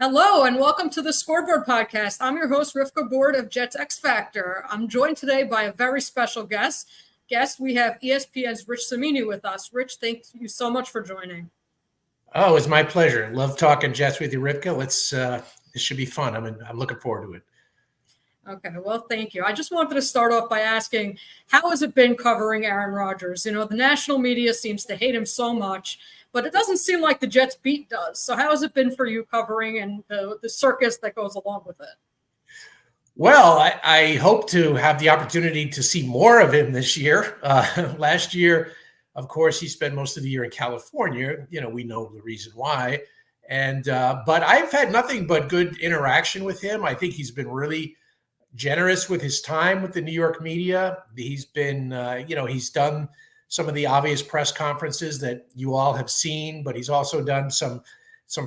Hello and welcome to the Scoreboard Podcast. I'm your host, Boord of Jets X Factor. I'm joined today by a very special guest. We have ESPN's Rich Cimini with us. Rich, thank you so much for joining. Oh, it's my pleasure. Love talking Jets with you, Rivka. This should be fun. I'm looking forward to it. Okay, well, thank you. I just wanted to start off by asking, how has it been covering Aaron Rodgers? You know, the national media seems to hate him so much, but it doesn't seem like the Jets beat does. So how has it been for you covering and the circus that goes along with it? Well, I hope to have the opportunity to see more of him this year. Last year, of course, he spent most of the year in California. You know, we know the reason why. But I've had nothing but good interaction with him. I think he's been really generous with his time with the New York media. He's been, he's done some of the obvious press conferences that you all have seen, but he's also done some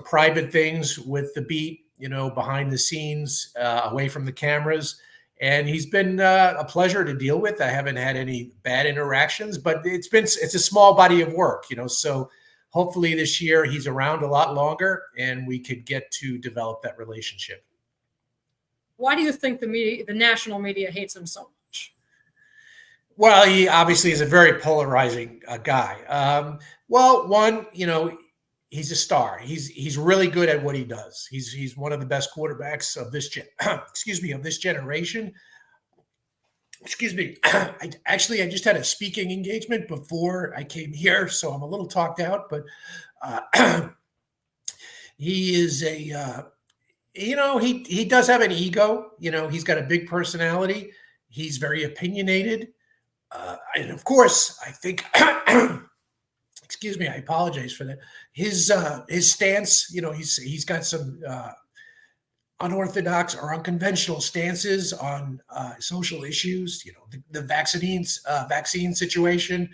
private things with the beat, behind the scenes, away from the cameras. And he's been a pleasure to deal with. I haven't had any bad interactions, but it's a small body of work, so hopefully this year he's around a lot longer and we could get to develop that relationship. Why do you think the national media hates him so much? Well, he obviously is a very polarizing guy. One, he's a star. He's really good at what he does. He's one of the best quarterbacks of this of this generation. Excuse me. I just had a speaking engagement before I came here, so I'm a little talked out. But he is he does have an ego. He's got a big personality. He's very opinionated. And of course, I think, excuse me, I apologize for that. His stance, he's got some unorthodox or unconventional stances on social issues. The vaccine situation,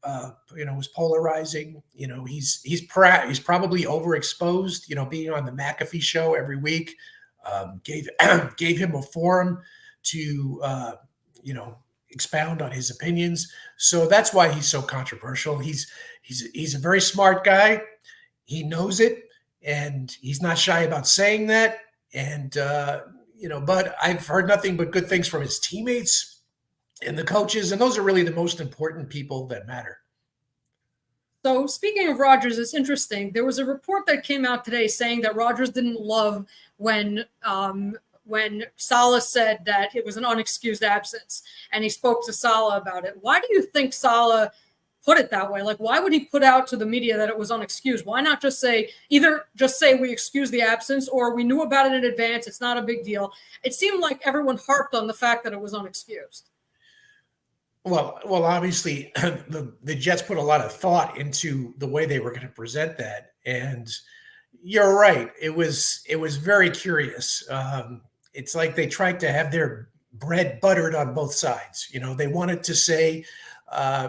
was polarizing. He's probably overexposed. Being on the McAfee show every week gave him a forum to expound on his opinions. So that's why he's so controversial. He's a very smart guy. He knows it, and he's not shy about saying that. And but I've heard nothing but good things from his teammates and the coaches, and those are really the most important people that matter. So speaking of Rodgers, it's interesting. There was a report that came out today saying that Rodgers didn't love when Saleh said that it was an unexcused absence, and he spoke to Saleh about it. Why do you think Saleh put it that way? Like, why would he put out to the media that it was unexcused? Why not just say we excuse the absence, or we knew about it in advance, it's not a big deal? It seemed like everyone harped on the fact that it was unexcused. Well, obviously, the Jets put a lot of thought into the way they were going to present that, and you're right. It was very curious. It's like they tried to have their bread buttered on both sides. They wanted to say,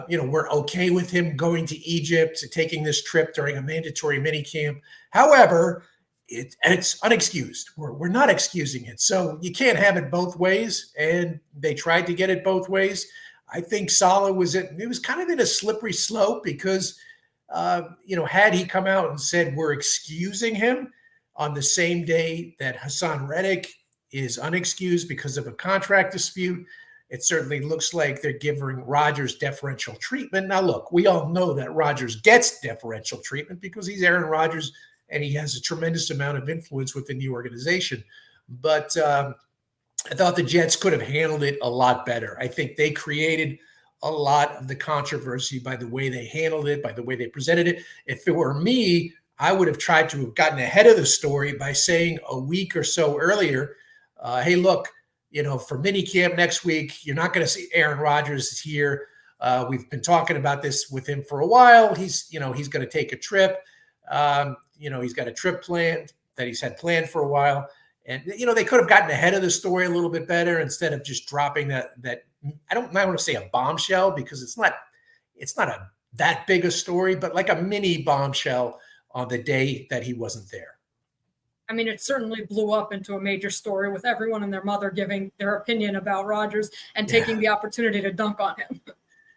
we're okay with him going to Egypt, taking this trip during a mandatory minicamp. However, it's unexcused. We're not excusing it. So you can't have it both ways. And they tried to get it both ways. I think Saleh it was kind of in a slippery slope because, had he come out and said, we're excusing him on the same day that Hassan Reddick is unexcused because of a contract dispute, it certainly looks like they're giving Rodgers deferential treatment. Now, look, we all know that Rodgers gets deferential treatment because he's Aaron Rodgers and he has a tremendous amount of influence within the organization. But I thought the Jets could have handled it a lot better. I think they created a lot of the controversy by the way they handled it, by the way they presented it. If it were me, I would have tried to have gotten ahead of the story by saying a week or so earlier, hey, look, for minicamp next week, you're not going to see Aaron Rodgers here. We've been talking about this with him for a while. He's going to take a trip. He's got a trip planned that he's had planned for a while. And, they could have gotten ahead of the story a little bit better instead of just dropping that I don't want to say a bombshell because it's not that big a story, but like a mini bombshell on the day that he wasn't there. I mean, it certainly blew up into a major story with everyone and their mother giving their opinion about Rodgers and taking the opportunity to dunk on him.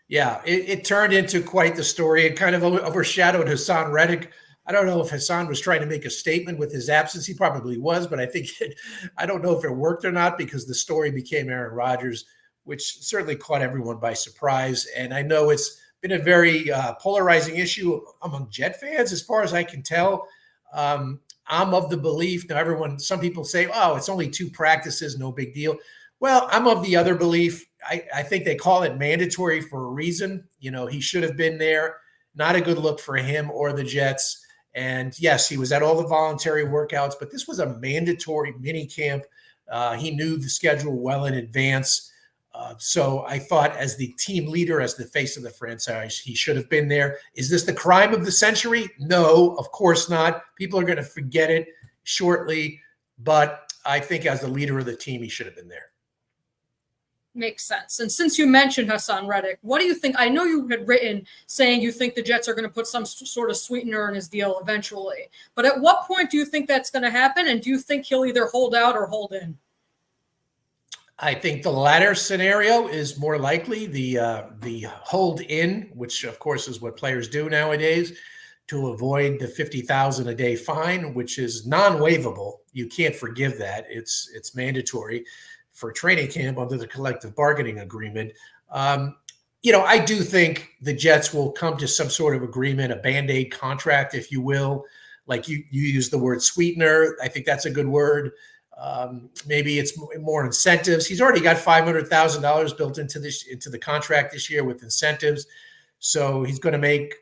Yeah, it turned into quite the story. It kind of overshadowed Hassan Reddick. I don't know if Hassan was trying to make a statement with his absence. He probably was, but I don't know if it worked or not, because the story became Aaron Rodgers, which certainly caught everyone by surprise. And I know it's been a very polarizing issue among Jet fans, as far as I can tell. I'm of the belief now, some people say, oh, it's only 2 practices, no big deal. Well, I'm of the other belief. I think they call it mandatory for a reason. He should have been there. Not a good look for him or the Jets. And yes, he was at all the voluntary workouts, but this was a mandatory mini camp. He knew the schedule well in advance. So I thought, as the team leader, as the face of the franchise, he should have been there. Is this the crime of the century? No, of course not. People are going to forget it shortly. But I think as the leader of the team, he should have been there. Makes sense. And since you mentioned Hassan Reddick, what do you think? I know you had written saying you think the Jets are going to put some sort of sweetener in his deal eventually. But at what point do you think that's going to happen? And do you think he'll either hold out or hold in? I think the latter scenario is more likely. The hold in, which of course is what players do nowadays to avoid the $50,000 a day fine, which is non-waivable. You can't forgive that. It's mandatory for training camp under the collective bargaining agreement. I do think the Jets will come to some sort of agreement, a Band-Aid contract, if you will. Like you use the word sweetener. I think that's a good word. Maybe it's more incentives. He's already got $500,000 built into the contract this year with incentives. So he's going to make,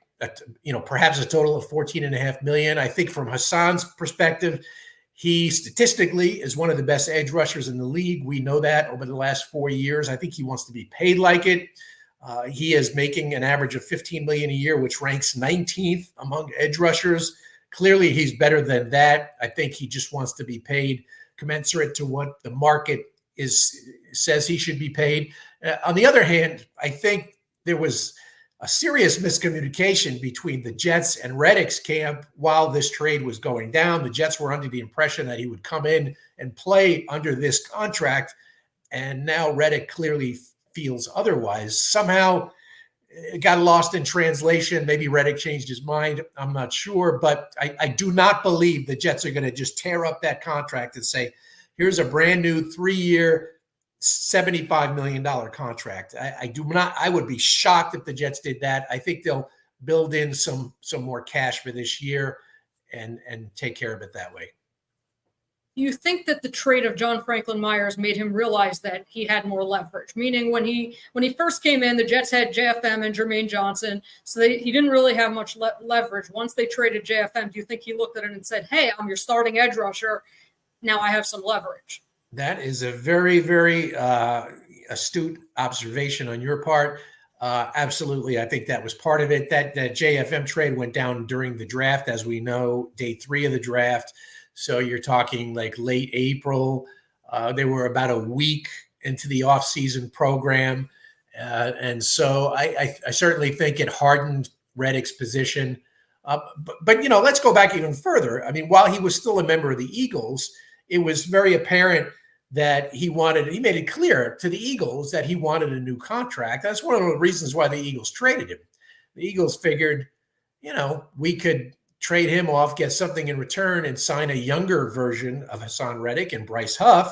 perhaps a total of $14.5 million. I think from Hassan's perspective, he statistically is one of the best edge rushers in the league. We know that over the last 4 years. I think he wants to be paid like it. He is making an average of $15 million a year, which ranks 19th among edge rushers. Clearly, he's better than that. I think he just wants to be paid commensurate to what the market says he should be paid. On the other hand, I think there was a serious miscommunication between the Jets and Reddick's camp while this trade was going down. The Jets were under the impression that he would come in and play under this contract, and now Reddick clearly feels otherwise. Somehow it got lost in translation. Maybe Reddick changed his mind. I'm not sure, but I do not believe the Jets are going to just tear up that contract and say, here's a brand new 3-year, $75 million contract. I would be shocked if the Jets did that. I think they'll build in some more cash for this year and take care of it that way. Do you think that the trade of John Franklin Myers made him realize that he had more leverage? Meaning when he first came in, the Jets had JFM and Jermaine Johnson, so he didn't really have much leverage. Once they traded JFM, do you think he looked at it and said, hey, I'm your starting edge rusher. Now I have some leverage? That is a very, very astute observation on your part. Absolutely. I think that was part of it. That JFM trade went down during the draft, as we know, day 3 of the draft. So you're talking like late April. They were about a week into the offseason program. And so I certainly think it hardened Reddick's position. But let's go back even further. I mean, while he was still a member of the Eagles, it was very apparent that he made it clear to the Eagles that he wanted a new contract. That's one of the reasons why the Eagles traded him. The Eagles figured, we could trade him off, get something in return, and sign a younger version of Hassan Reddick and Bryce Huff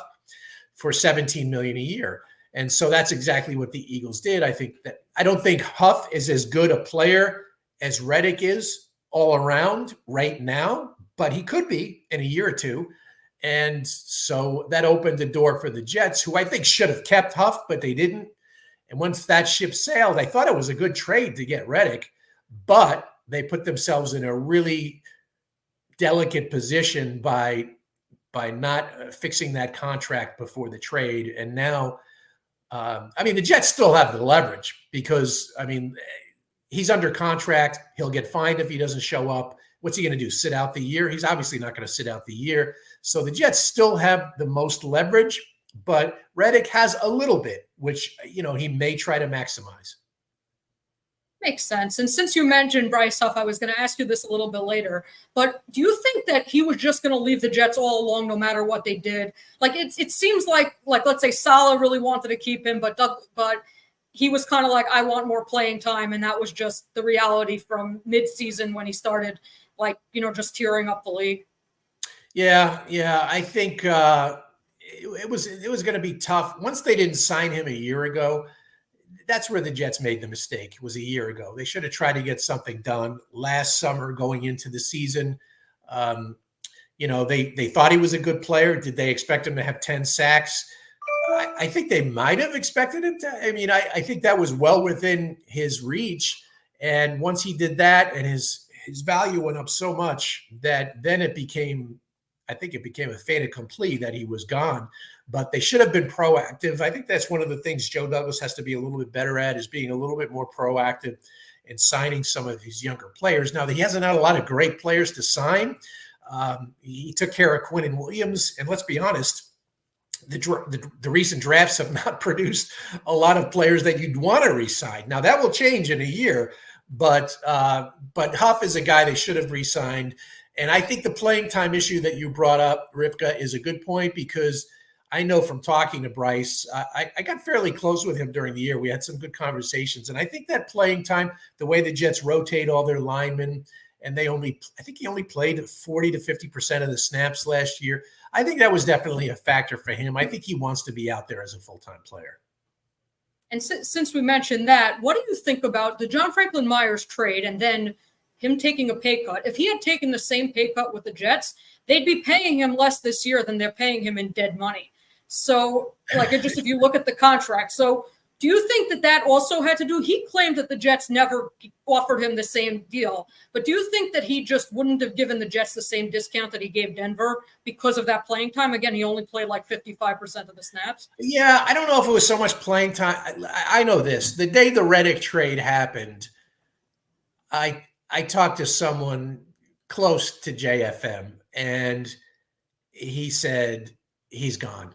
for $17 million a year. And so that's exactly what the Eagles did. I don't think Huff is as good a player as Reddick is all around right now, but he could be in a year or two. And so that opened the door for the Jets, who I think should have kept Huff, but they didn't. And once that ship sailed, I thought it was a good trade to get Reddick, but they put themselves in a really delicate position by not fixing that contract before the trade. And now, the Jets still have the leverage because, he's under contract. He'll get fined if he doesn't show up. What's he going to do? Sit out the year? He's obviously not going to sit out the year. So the Jets still have the most leverage, but Reddick has a little bit, which, he may try to maximize. Makes sense. And since you mentioned Bryce Huff, I was going to ask you this a little bit later, but do you think that he was just going to leave the Jets all along no matter what they did? Like it seems like let's say Saleh really wanted to keep him, but he was kind of like, I want more playing time, and that was just the reality from mid-season when he started like, just tearing up the league? Yeah. I think it was going to be tough once they didn't sign him a year ago. That's where the Jets made the mistake. It was a year ago. They should have tried to get something done last summer going into the season. They thought he was a good player. Did they expect him to have 10 sacks? I think they might have expected him to. I mean, I think that was well within his reach. And once he did that, and his value went up so much that then it became a fait accompli that he was gone. But they should have been proactive. I think that's one of the things Joe Douglas has to be a little bit better at, is being a little bit more proactive in signing some of his younger players. Now, he hasn't had a lot of great players to sign. He took care of Quinnen Williams, and let's be honest, the recent drafts have not produced a lot of players that you'd want to re-sign. Now, that will change in a year, but Huff is a guy they should have re-signed. And I think the playing time issue that you brought up, Rivka, is a good point, because I know from talking to Bryce, I got fairly close with him during the year. We had some good conversations. And I think that playing time, the way the Jets rotate all their linemen, and I think he only played 40 to 50% of the snaps last year. I think that was definitely a factor for him. I think he wants to be out there as a full-time player. And since we mentioned that, what do you think about the John Franklin Myers trade and then him taking a pay cut? If he had taken the same pay cut with the Jets, they'd be paying him less this year than they're paying him in dead money. So, if you look at the contract. So, do you think that also had to do? He claimed that the Jets never offered him the same deal. But do you think that he just wouldn't have given the Jets the same discount that he gave Denver because of that playing time? Again, he only played like 55% of the snaps. Yeah, I don't know if it was so much playing time. I know this. The day the Reddick trade happened, I talked to someone close to JFM, and he said he's gone.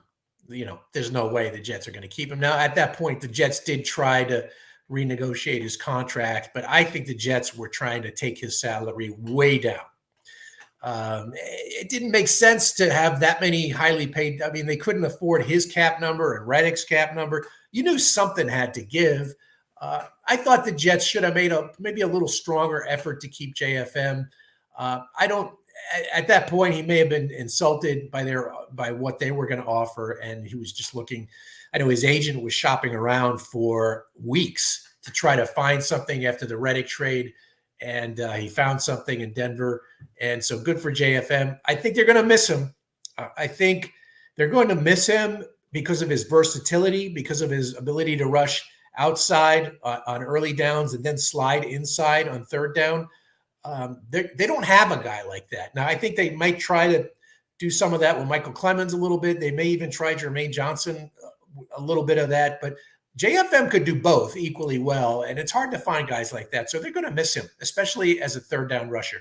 There's no way the Jets are going to keep him. Now, at that point, the Jets did try to renegotiate his contract, but I think the Jets were trying to take his salary way down. It didn't make sense to have that many highly paid. I mean, they couldn't afford his cap number and Reddick's cap number. You knew something had to give. I thought the Jets should have made maybe a little stronger effort to keep JFM. At that point, he may have been insulted by what they were going to offer, and he was just looking. I know his agent was shopping around for weeks to try to find something after the Reddick trade, and he found something in Denver. And so good for JFM. I think they're going to miss him. I think they're going to miss him because of his versatility, because of his ability to rush outside on early downs and then slide inside on third down. They don't have a guy like that. Now, I think they might try to do some of that with Michael Clemens a little bit. They may even try Jermaine Johnson, a little bit of that. But JFM could do both equally well, and it's hard to find guys like that. So they're going to miss him, especially as a third down rusher.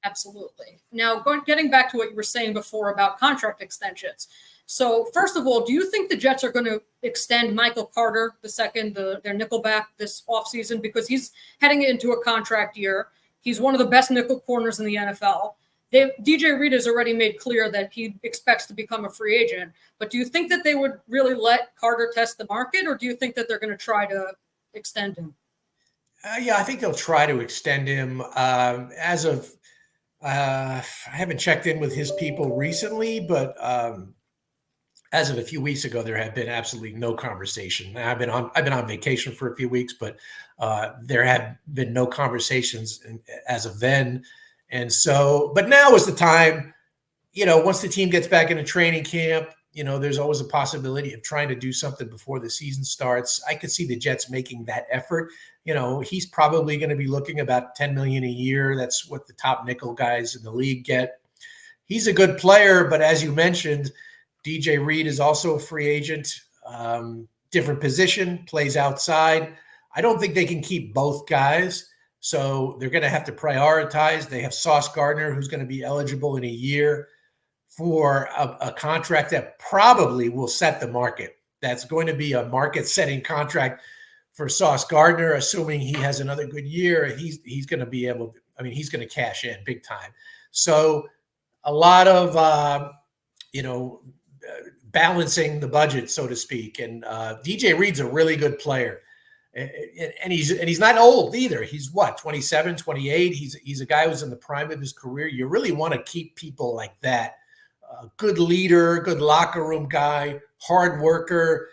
Absolutely. Now, getting back to what you were saying before about contract extensions. So, first of all, do you think the Jets are going to extend Michael Carter II, their nickelback, this offseason? Because he's heading into a contract year. He's one of the best nickel corners in the NFL. DJ Reed has already made clear that he expects to become a free agent. But do you think that they would really let Carter test the market, or do you think that they're going to try to extend him? Yeah, I think they'll try to extend him. I haven't checked in with his people recently, but as of a few weeks ago, there had been absolutely no conversation. I've been on vacation for a few weeks, but there had been no conversations as of then. And so, but now is the time, once the team gets back into training camp, there's always a possibility of trying to do something before the season starts. I could see the Jets making that effort. He's probably going to be looking about $10 million a year. That's what the top nickel guys in the league get. He's a good player, but as you mentioned, DJ Reed is also a free agent, different position, plays outside. I don't think they can keep both guys, so they're going to have to prioritize. They have Sauce Gardner, who's going to be eligible in a year for a contract that probably will set the market. That's going to be a market-setting contract for Sauce Gardner, assuming he has another good year. He's going to be able to, he's going to cash in big time. So a lot of, balancing the budget, so to speak. And DJ Reed's a really good player. And he's not old either. He's what, 27, 28. He's a guy who's in the prime of his career. You really want to keep people like that. Good leader, good locker room guy, hard worker,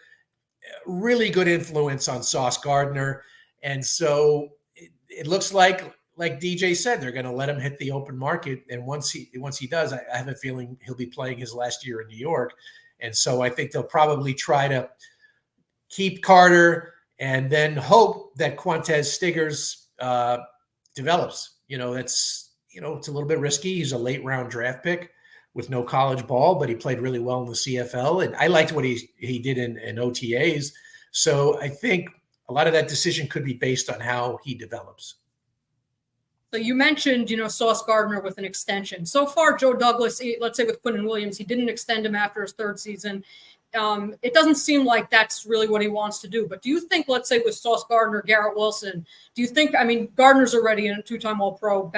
really good influence on Sauce Gardner. And so it looks like DJ said, they're going to let him hit the open market. And once he does, I have a feeling he'll be playing his last year in New York. And so I think they'll probably try to keep Carter and then hope that Quintez Stiggers develops. It's a little bit risky. He's a late round draft pick with no college ball, but he played really well in the CFL. And I liked what he did in OTAs. So I think a lot of that decision could be based on how he develops. So you mentioned, Sauce Gardner with an extension. So far, Joe Douglas, let's say with Quinnen Williams, he didn't extend him after his third season. It doesn't seem like that's really what he wants to do. But do you think, let's say with Sauce Gardner, Garrett Wilson, do you think, Gardner's already a two-time All-Pro,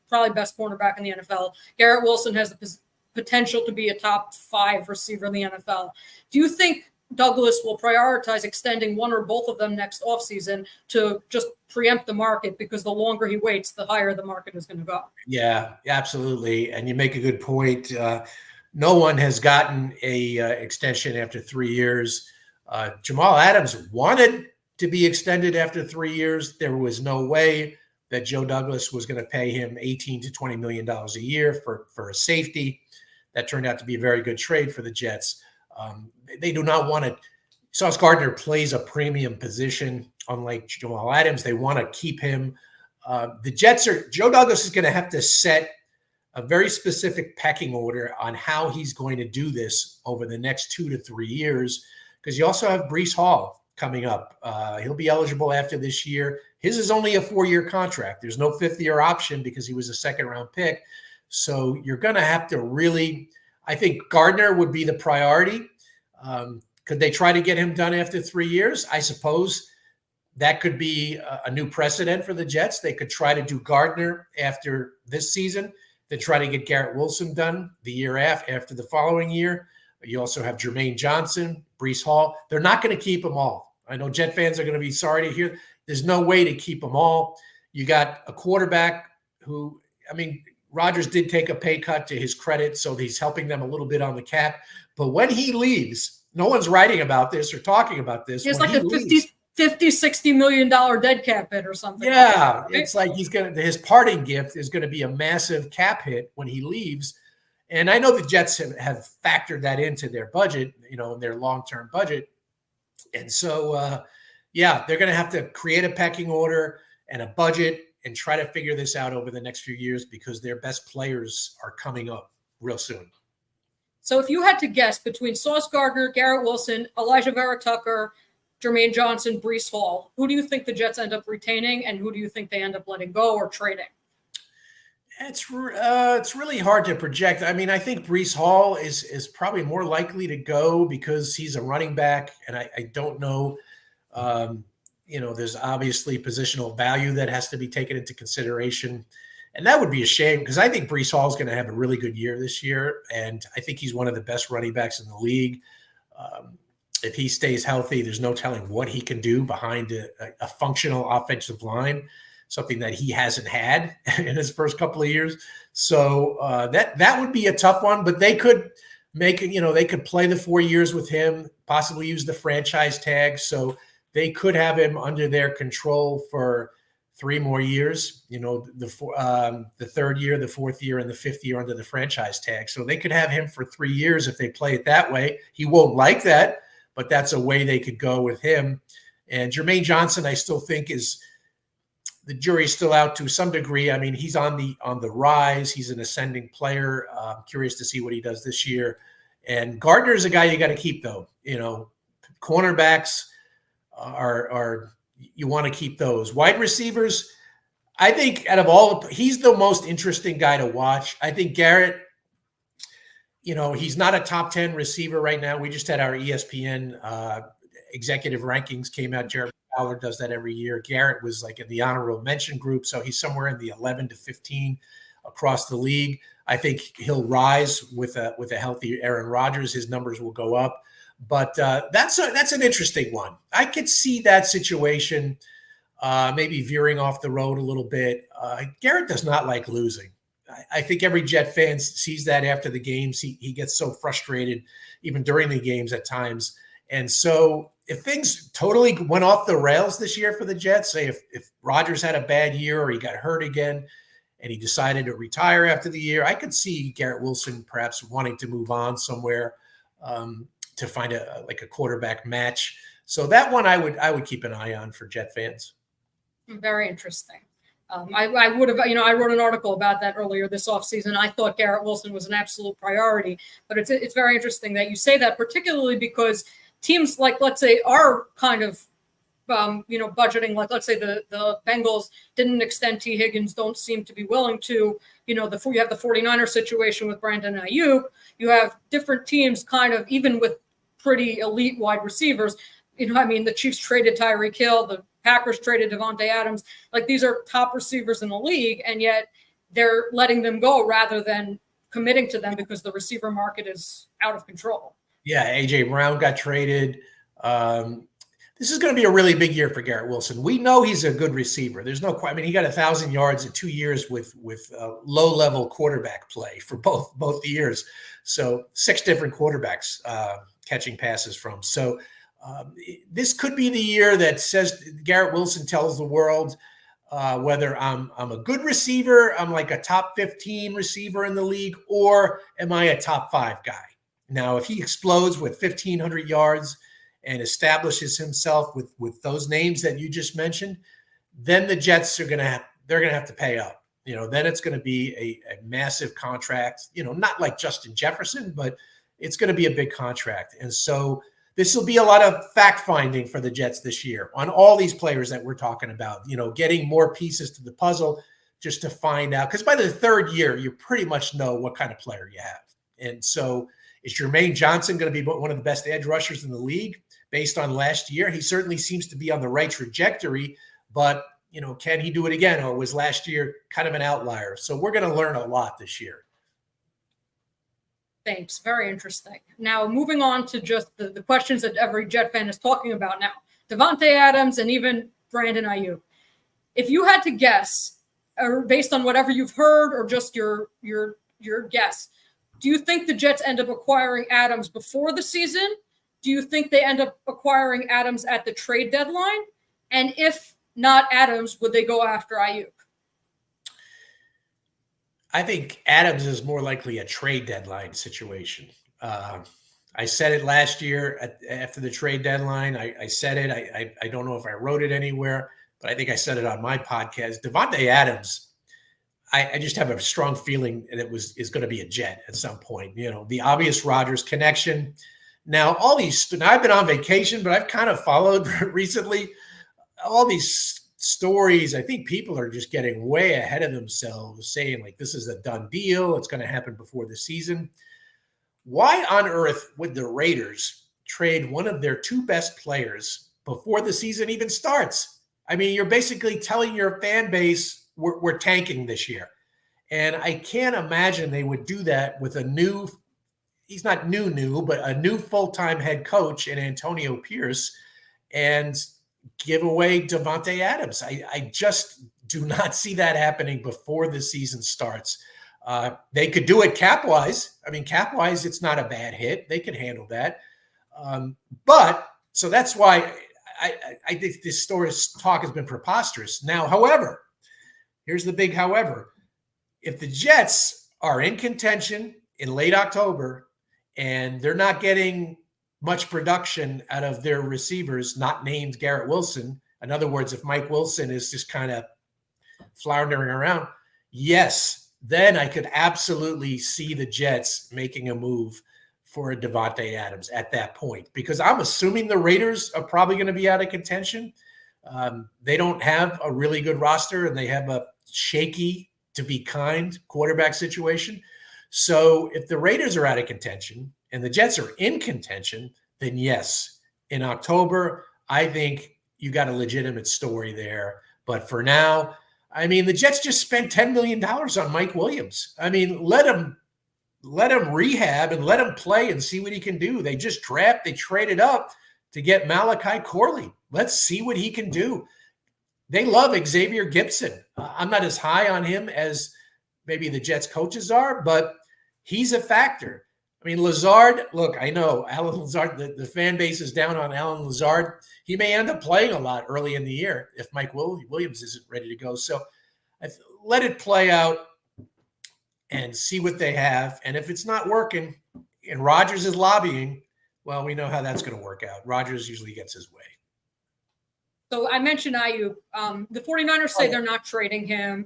probably best cornerback in the NFL. Garrett Wilson has the potential to be a top 5 receiver in the NFL. Do you think Douglas will prioritize extending one or both of them next offseason to just preempt the market, because the longer he waits, the higher the market is going to go? Yeah, absolutely. And you make a good point. No one has gotten a extension after 3 years. Jamal Adams wanted to be extended after 3 years. There was no way that Joe Douglas was going to pay him $18 to $20 million a year for a safety. That turned out to be a very good trade for the Jets. They do not want to. Sauce Gardner plays a premium position, unlike Jamal Adams. They want to keep him. Joe Douglas is going to have to set a very specific pecking order on how he's going to do this over the next 2 to 3 years, because you also have Bryce Hall coming up. He'll be eligible after this year. His is only a 4-year contract. There's no 5th-year option because he was a second-round pick. So you're going to have to really, I think Gardner would be the priority. Could they try to get him done after 3 years? I suppose that could be a new precedent for the Jets. They could try to do Gardner after this season, then try to get Garrett Wilson done the year after the following year. You also have Jermaine Johnson, Bryce Hall. They're not going to keep them all. I know Jet fans are going to be sorry to hear. There's no way to keep them all. You got a quarterback who, Rodgers did take a pay cut to his credit, so he's helping them a little bit on the cap. But when he leaves, no one's writing about this or talking about this. It's like a $50-60 million dead cap hit or something. Yeah, it's like his parting gift is going to be a massive cap hit when he leaves. And I know the Jets have factored that into their budget, their long-term budget. And so, they're going to have to create a pecking order and a budget and try to figure this out over the next few years, because their best players are coming up real soon. So if you had to guess between Sauce Gardner, Garrett Wilson, Elijah Vera Tucker, Jermaine Johnson, Bryce Hall, who do you think the Jets end up retaining, and who do you think they end up letting go or trading? It's really hard to project. I think Bryce Hall is probably more likely to go because he's a running back, and I don't know. There's obviously positional value that has to be taken into consideration. And that would be a shame, because I think Bryce Hall is going to have a really good year this year. And I think he's one of the best running backs in the league. If he stays healthy, there's no telling what he can do behind a functional offensive line, something that he hasn't had in his first couple of years. So that would be a tough one, but they could they could play the 4 years with him, possibly use the franchise tag. So they could have him under their control for 3 more years, the third year, the 4th year, and the 5th year under the franchise tag. So they could have him for 3 years if they play it that way. He won't like that, but that's a way they could go with him. And Jermaine Johnson, I still think the jury's still out to some degree. He's on the rise. He's an ascending player. I'm curious to see what he does this year. And Gardner's a guy you got to keep, though. Cornerbacks are you want to keep those. Wide receivers, I think out of all, he's the most interesting guy to watch. I think Garrett, he's not a top 10 receiver right now. We just had our ESPN executive rankings came out. Jared Fowler does that every year. Garrett was like in the honorable mention group, so he's somewhere in the 11 to 15 across the league. I think he'll rise with a healthy Aaron Rodgers. His numbers will go up. But that's an interesting one. I could see that situation maybe veering off the road a little bit. Garrett does not like losing. I think every Jet fan sees that after the games. He gets so frustrated, even during the games at times. And so if things totally went off the rails this year for the Jets, say if Rodgers had a bad year or he got hurt again and he decided to retire after the year, I could see Garrett Wilson perhaps wanting to move on somewhere to find a quarterback match. So that one I would keep an eye on for Jet fans. Very interesting. I would have, I wrote an article about that earlier this offseason. I thought Garrett Wilson was an absolute priority, but it's very interesting that you say that, particularly because teams like, let's say, are kind of, budgeting, like, let's say the Bengals didn't extend T. Higgins, don't seem to be willing to, you have the 49er situation with Brandon Ayuk. You have different teams kind of, even with pretty elite wide receivers, the Chiefs traded Tyreek Hill, the Packers traded Davante Adams. Like, these are top receivers in the league, and yet they're letting them go rather than committing to them because the receiver market is out of control. Yeah, A.J. Brown got traded. This is going to be a really big year for Garrett Wilson. We know he's a good receiver. There's no question. He got 1,000 yards in 2 years with low-level quarterback play for both the years. So 6 different quarterbacks catching passes from. So this could be the year that says Garrett Wilson tells the world whether I'm a good receiver, I'm like a top 15 receiver in the league, or am I a top 5 guy? Now, if he explodes with 1,500 yards and establishes himself with those names that you just mentioned, then the Jets are going to have to pay up. Then it's going to be a massive contract. Not like Justin Jefferson, but it's going to be a big contract, and so this will be a lot of fact-finding for the Jets this year on all these players that we're talking about, getting more pieces to the puzzle just to find out. Because by the 3rd year, you pretty much know what kind of player you have. And so is Jermaine Johnson going to be one of the best edge rushers in the league based on last year? He certainly seems to be on the right trajectory, but, can he do it again? Or was last year kind of an outlier? So we're going to learn a lot this year. Thanks. Very interesting. Now, moving on to just the questions that every Jet fan is talking about now. Davante Adams and even Brandon Ayuk. If you had to guess, or based on whatever you've heard or just your guess, do you think the Jets end up acquiring Adams before the season? Do you think they end up acquiring Adams at the trade deadline? And if not Adams, would they go after Ayuk? I think Adams is more likely a trade deadline situation. I said it last year after the trade deadline. I said it. I don't know if I wrote it anywhere, but I think I said it on my podcast. Davante Adams, I just have a strong feeling that is going to be a Jet at some point. The obvious Rodgers connection. Now, I've been on vacation, but I've kind of followed recently all these stories. I think people are just getting way ahead of themselves, saying like this is a done deal. It's going to happen before the season. Why on earth would the Raiders trade one of their 2 best players before the season even starts? You're basically telling your fan base we're tanking this year. And I can't imagine they would do that with he's not new, but a new full-time head coach in Antonio Pierce, and give away Davante Adams. I just do not see that happening before the season starts. They could do it cap-wise. Cap-wise, it's not a bad hit. They can handle that. So that's why I think this talk has been preposterous. Now, however, here's the big however. If the Jets are in contention in late October and they're not getting much production out of their receivers, not named Garrett Wilson. In other words, if Mike Wilson is just kind of floundering around, yes, then I could absolutely see the Jets making a move for a Davante Adams at that point, because I'm assuming the Raiders are probably going to be out of contention. They don't have a really good roster, and they have a shaky, to be kind, quarterback situation. So if the Raiders are out of contention and the Jets are in contention, then yes, in October, I think you got a legitimate story there. But for now, the Jets just spent $10 million on Mike Williams. Let him let him rehab and let him play and see what he can do. They traded up to get Malachi Corley. Let's see what he can do. They love Xavier Gibson. I'm not as high on him as maybe the Jets coaches are, but he's a factor. I mean, Lazard, look, I know Alan Lazard, the fan base is down on Alan Lazard. He may end up playing a lot early in the year if Mike Williams isn't ready to go. So let it play out and see what they have. And if it's not working and Rodgers is lobbying, well, we know how that's going to work out. Rodgers usually gets his way. So I mentioned Ayuk. The 49ers say they're not trading him.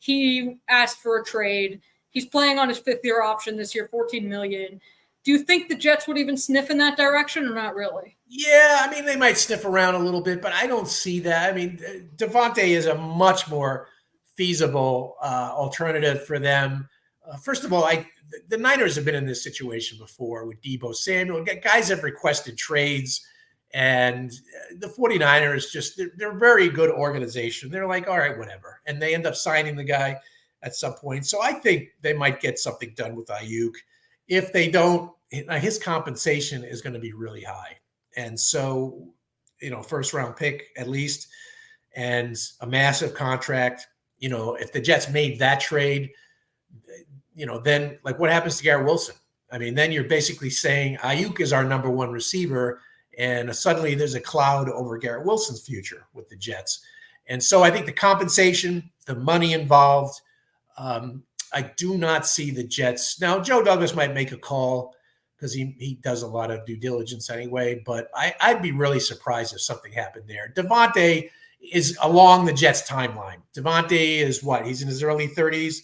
He asked for a trade. He's playing on his fifth-year option this year, $14 million. Do you think the Jets would even sniff in that direction or not really? Yeah, I mean, they might sniff around a little bit, but I don't see that. I mean, Devontae is a much more feasible alternative for them. First of all, the Niners have been in this situation before with Deebo Samuel. Guys have requested trades, and the 49ers they're a very good organization. They're like, all right, whatever. And they end up signing the guy at some point. So I think they might get something done with Ayuk. If they don't, his compensation is going to be really high. And so, first round pick at least, and a massive contract. If the Jets made that trade, then like what happens to Garrett Wilson? I mean, then you're basically saying Ayuk is our number one receiver, and suddenly there's a cloud over Garrett Wilson's future with the Jets. And so I think the compensation, the money involved, I do not see the Jets. Now, Joe Douglas might make a call because he does a lot of due diligence anyway, but I'd be really surprised if something happened there. Devontae is along the Jets timeline. Devontae is what? He's in his early 30s.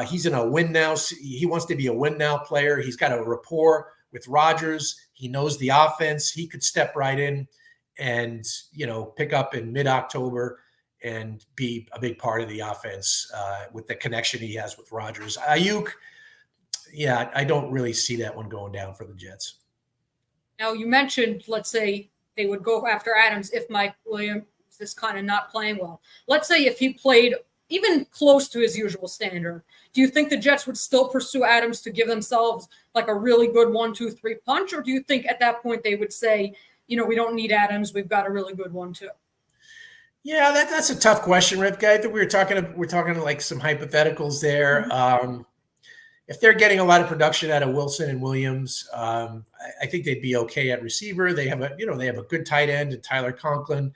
He's in a win now. He wants to be a win now player. He's got a rapport with Rodgers. He knows the offense. He could step right in and, pick up in mid-October and be a big part of the offense with the connection he has with Rodgers. Ayuk, yeah, I don't really see that one going down for the Jets. Now, you mentioned, let's say they would go after Adams if Mike Williams is kind of not playing well. Let's say if he played even close to his usual standard, do you think the Jets would still pursue Adams to give themselves like a really good 1-2-3 punch? Or do you think at that point they would say, we don't need Adams, we've got a really good 1-2? Yeah, that's a tough question, Ripka. I think we're talking like some hypotheticals there. Mm-hmm. If they're getting a lot of production out of Wilson and Williams, I think they'd be okay at receiver. They have a good tight end in Tyler Conklin.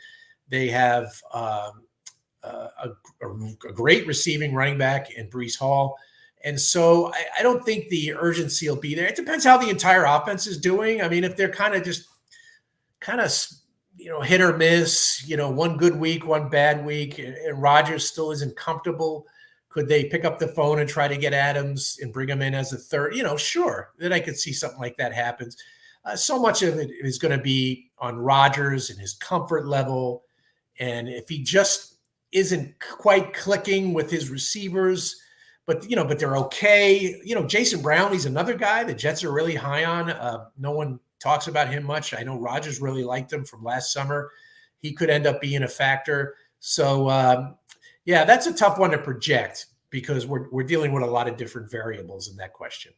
They have a great receiving running back in Breece Hall. And so I don't think the urgency will be there. It depends how the entire offense is doing. I mean, if they're kind of hit or miss, one good week, one bad week, and Rodgers still isn't comfortable, could they pick up the phone and try to get Adams and bring him in as a third? Sure. Then I could see something like that happens. So much of it is going to be on Rodgers and his comfort level. And if he just isn't quite clicking with his receivers, but they're okay. Jason Brown, he's another guy the Jets are really high on. No one talks about him much. I know Rodgers really liked him from last summer. He could end up being a factor. So, that's a tough one to project because we're dealing with a lot of different variables in that question.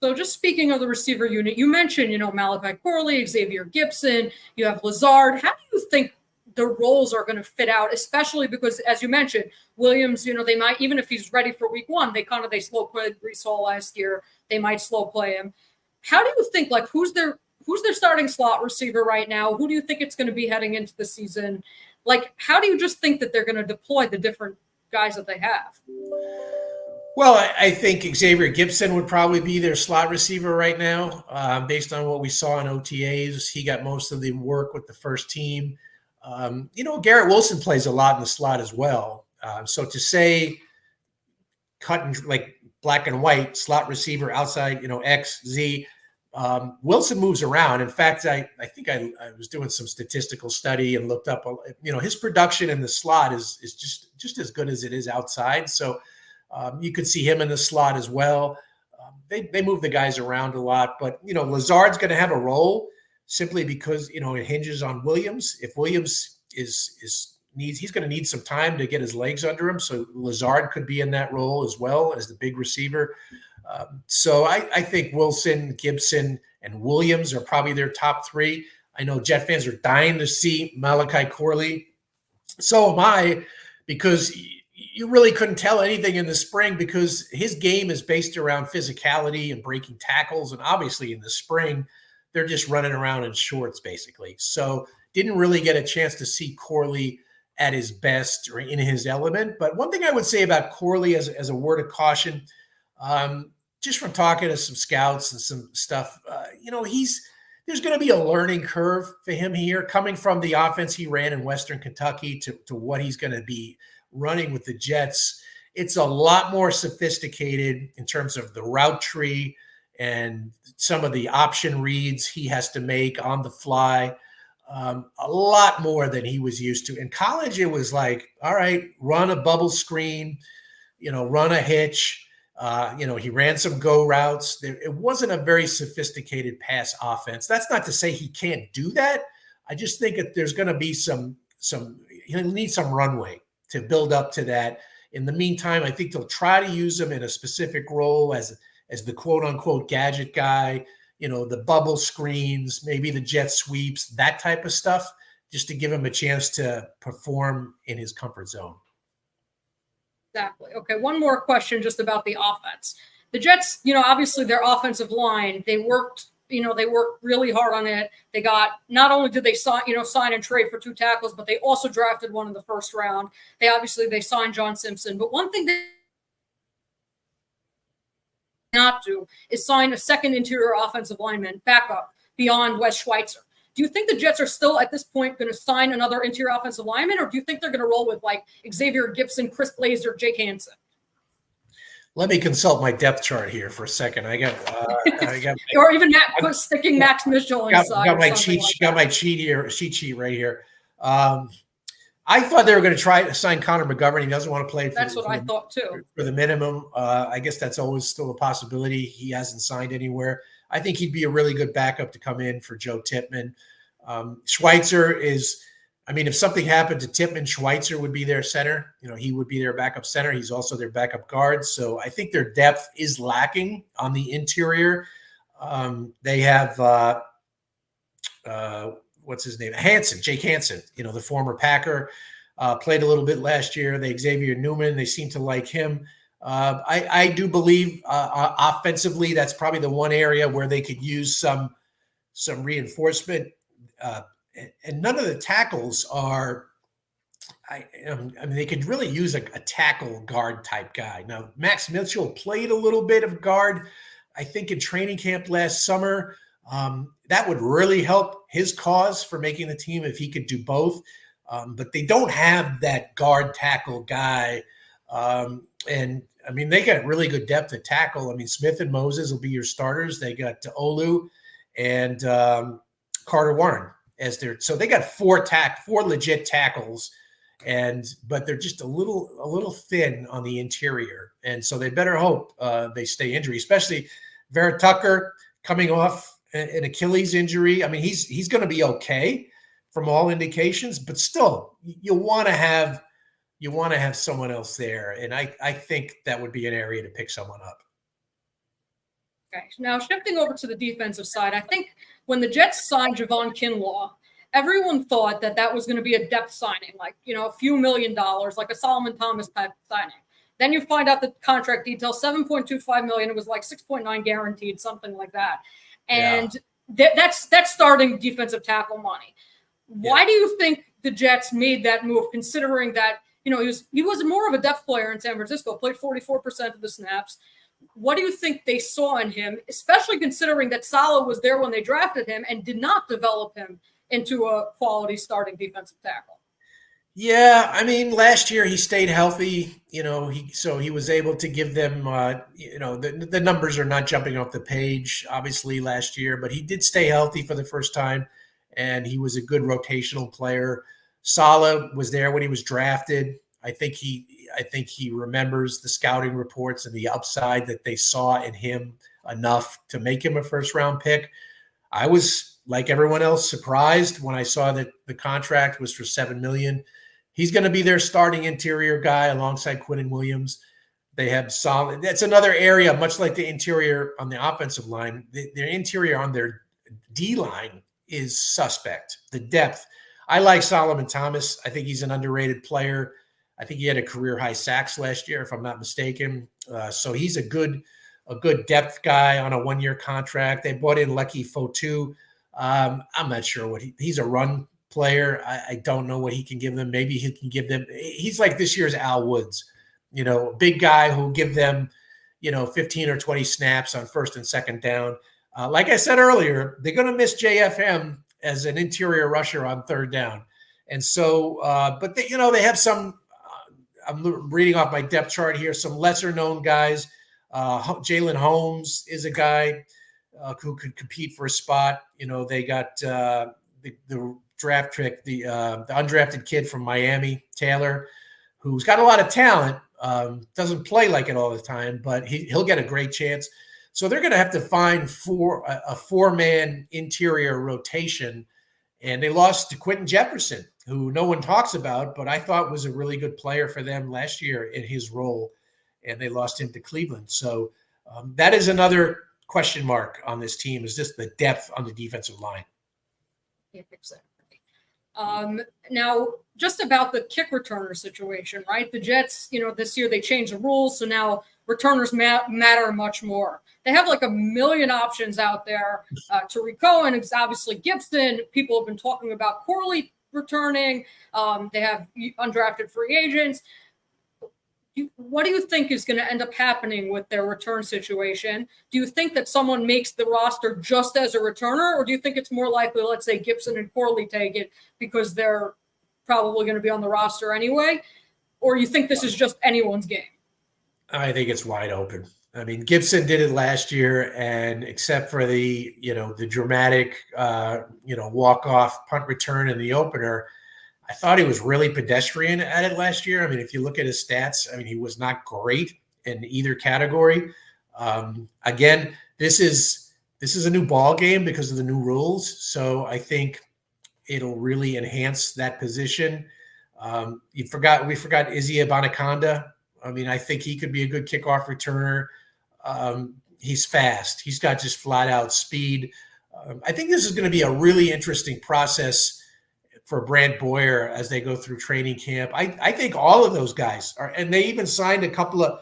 So just speaking of the receiver unit, you mentioned, Malachi Corley, Xavier Gibson, you have Lazard. How do you think the roles are going to fit out, especially because, as you mentioned, Williams, they might, even if he's ready for week one, they slow played Bryce Hall last year. They might slow play him. How do you think, who's their starting slot receiver right now? Who do you think it's going to be heading into the season? How do you just think that they're going to deploy the different guys that they have? Well, I think Xavier Gibson would probably be their slot receiver right now, based on what we saw in OTAs. He got most of the work with the first team. Garrett Wilson plays a lot in the slot as well. So to say cutting like black and white slot receiver outside, X, Z, Wilson moves around. In fact, I think I was doing some statistical study and looked up, his production in the slot is just as good as it is outside. So you could see him in the slot as well. They move the guys around a lot, but Lazard's going to have a role simply because it hinges on Williams. If Williams he's going to need some time to get his legs under him, so Lazard could be in that role as well as the big receiver. So I think Wilson, Gibson, and Williams are probably their top three. I know Jet fans are dying to see Malachi Corley. So am I, because you really couldn't tell anything in the spring because his game is based around physicality and breaking tackles. And obviously in the spring, they're just running around in shorts, basically. So didn't really get a chance to see Corley at his best or in his element. But one thing I would say about Corley as a word of caution, just from talking to some scouts and some stuff, there's going to be a learning curve for him here, coming from the offense he ran in Western Kentucky to what he's going to be running with the Jets. It's a lot more sophisticated in terms of the route tree and some of the option reads he has to make on the fly. A lot more than he was used to. In college, it was like, all right, run a bubble screen, run a hitch. He ran some go routes. It wasn't a very sophisticated pass offense. That's not to say he can't do that. I just think that there's going to be he'll need some runway to build up to that. In the meantime, I think they'll try to use him in a specific role as the quote unquote gadget guy, the bubble screens, maybe the jet sweeps, that type of stuff, just to give him a chance to perform in his comfort zone. Exactly. Okay, one more question just about the offense. The Jets, obviously their offensive line, they worked really hard on it. They got, not only did they sign and trade for 2 tackles, but they also drafted one in the first round. They signed John Simpson. But one thing they not do is sign a second interior offensive lineman backup beyond Wes Schweitzer. Do you think the Jets are still at this point going to sign another interior offensive lineman, or do you think they're going to roll with like Xavier Gibson, Chris Blazer, Jake Hansen? Let me consult my depth chart here for a second. I got or even sticking Max Mitchell inside. Got my cheat sheet right here. I thought they were going to try to sign Connor McGovern. He doesn't want to play. That's what I thought too. For the minimum, I guess that's always still a possibility. He hasn't signed anywhere. I think he'd be a really good backup to come in for Joe Tippmann. Schweitzer is, if something happened to Tippmann, Schweitzer would be their center. He would be their backup center. He's also their backup guard. So I think their depth is lacking on the interior. They have, what's his name? Jake Hansen, the former Packer, played a little bit last year. Xavier Newman, they seem to like him. I do believe offensively, that's probably the one area where they could use some reinforcement. And none of the tackles are, they could really use a tackle guard type guy. Now, Max Mitchell played a little bit of guard, I think, in training camp last summer. That would really help his cause for making the team if he could do both. But they don't have that guard tackle guy. They got really good depth at tackle. Smith and Moses will be your starters. They got Olu and Carter Warren as so they got 4 legit tackles, but they're just a little thin on the interior. And so they better hope they stay injury, especially Vera Tucker coming off an Achilles injury. He's going to be okay from all indications, but still you want to have someone else there. And I think that would be an area to pick someone up. Okay. Now shifting over to the defensive side, I think when the Jets signed Javon Kinlaw, everyone thought that was going to be a depth signing, like, a few $1 million, like a Solomon Thomas type signing. Then you find out the contract details, $7.25 million. It was like 6.9 guaranteed, something like that. And that's starting defensive tackle money. Why do you think the Jets made that move, considering that, he was more of a depth player in San Francisco, played 44% of the snaps. What do you think they saw in him, especially considering that Saleh was there when they drafted him and did not develop him into a quality starting defensive tackle? Yeah, last year he stayed healthy. He was able to give them. The numbers are not jumping off the page, obviously, last year, but he did stay healthy for the first time, and he was a good rotational player. Saleh was there when he was drafted. I think he remembers the scouting reports and the upside that they saw in him enough to make him a first-round pick. I was, like everyone else, surprised when I saw that the contract was for $7 million. He's going to be their starting interior guy alongside Quinnen Williams. They have solid. That's another area, much like the interior on the offensive line. Their interior on their D line is suspect. The depth. I like Solomon Thomas. I think he's an underrated player. I think he had a career high sacks last year, if I'm not mistaken. So he's a good depth guy on a 1-year contract. They brought in Leki Fotu. I'm not sure he's a run player. I don't know what he can give them. Maybe he can give them. He's like this year's Al Woods, a big guy who'll give them, 15 or 20 snaps on first and second down. Like I said earlier, they're going to miss JFM as an interior rusher on third down. And so, but they have some, I'm reading off my depth chart here, some lesser known guys. Jalen Holmes is a guy who could compete for a spot. They got the draft pick, the undrafted kid from Miami, Taylor, who's got a lot of talent. Doesn't play like it all the time, but he'll get a great chance. So they're going to have to find a 4-man interior rotation. And they lost to Quentin Jefferson, who no one talks about, but I thought was a really good player for them last year in his role. And they lost him to Cleveland. So that is another question mark on this team, is just the depth on the defensive line. Yeah, exactly. Now, just about the kick returner situation, right? The Jets, this year they changed the rules, so now returners matter much more. They have like a million options out there. Tariq Cohen is obviously Gibson. People have been talking about Corley returning. They have undrafted free agents. What do you think is going to end up happening with their return situation? Do you think that someone makes the roster just as a returner, or do you think it's more likely, let's say, Gibson and Corley take it because they're probably going to be on the roster anyway? Or you think this is just anyone's game? I think it's wide open. I mean, Gibson did it last year, and except for the dramatic, walk-off punt return in the opener, I thought he was really pedestrian at it last year. I mean, if you look at his stats, he was not great in either category. Again, this is a new ball game because of the new rules. So I think it'll really enhance that position. We forgot Izzy Abanikanda. I think he could be a good kickoff returner. He's fast. He's got just flat out speed. I think this is going to be a really interesting process for Brant Boyer as they go through training camp. I think all of those guys are, and they even signed a couple of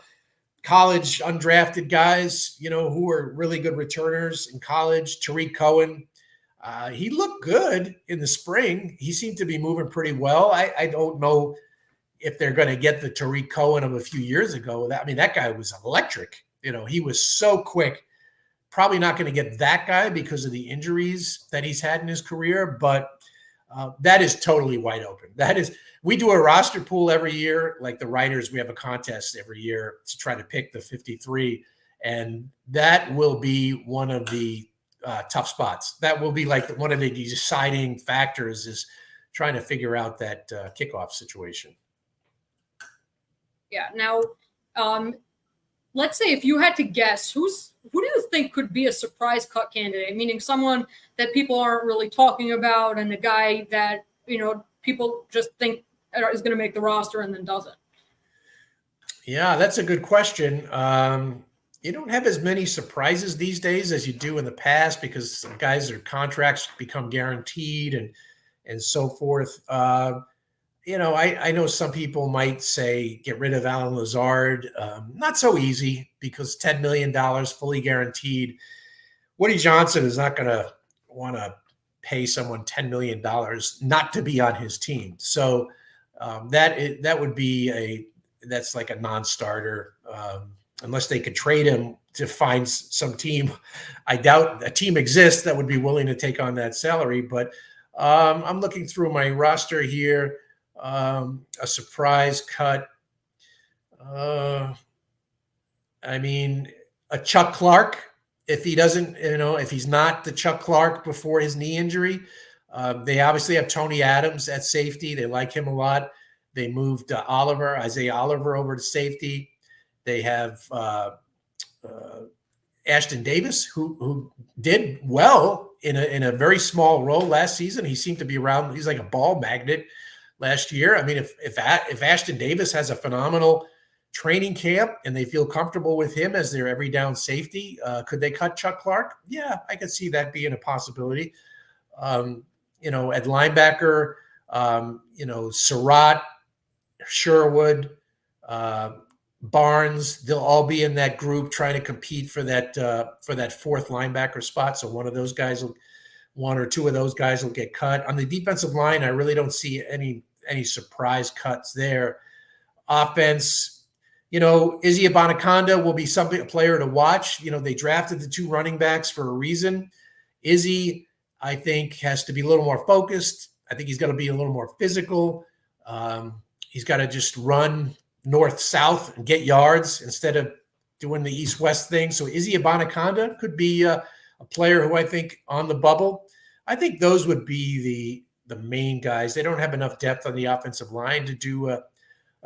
college undrafted guys, who are really good returners in college. Tariq Cohen, he looked good in the spring. He seemed to be moving pretty well. I don't know if they're going to get the Tariq Cohen of a few years ago. That guy was electric. He was so quick. Probably not going to get that guy because of the injuries that he's had in his career, but that is totally wide open. We do a roster pool every year. Like the writers, we have a contest every year to try to pick the 53. And that will be one of the tough spots. That will be like one of the deciding factors, is trying to figure out that kickoff situation. Yeah. Now, let's say if you had to guess, who do you think could be a surprise cut candidate? Meaning someone that people aren't really talking about, and a guy that, people just think is going to make the roster and then doesn't. Yeah, that's a good question. You don't have as many surprises these days as you do in the past, because their contracts become guaranteed and so forth. I know some people might say get rid of Alan Lazard. Not so easy, because $10 million fully guaranteed. Woody Johnson is not going to want to pay someone $10 million not to be on his team. So that would be that's like a non-starter, unless they could trade him to find some team. I doubt a team exists that would be willing to take on that salary. But I'm looking through my roster here. A surprise cut. A Chuck Clark, if he doesn't, if he's not the Chuck Clark before his knee injury. They obviously have Tony Adams at safety. They like him a lot. They moved Isaiah Oliver over to safety. They have Ashton Davis, who did well in a very small role last season. He seemed to be around. He's like a ball magnet last year. If Ashton Davis has a phenomenal training camp and they feel comfortable with him as their every down safety, could they cut Chuck Clark? Yeah, I could see that being a possibility. At linebacker, Surratt, Sherwood, Barnes, they'll all be in that group trying to compete for that fourth linebacker spot. So one or two of those guys will get cut. On the defensive line, I really don't see any surprise cuts there. Offense, Izzy Abanikanda will be a player to watch. They drafted the two running backs for a reason. Izzy, I think, has to be a little more focused. I think he's got to be a little more physical. He's got to just run north-south and get yards instead of doing the east-west thing. So Izzy Abanikanda could be a player who I think on the bubble. I think those would be the main guys. They don't have enough depth on the offensive line to do a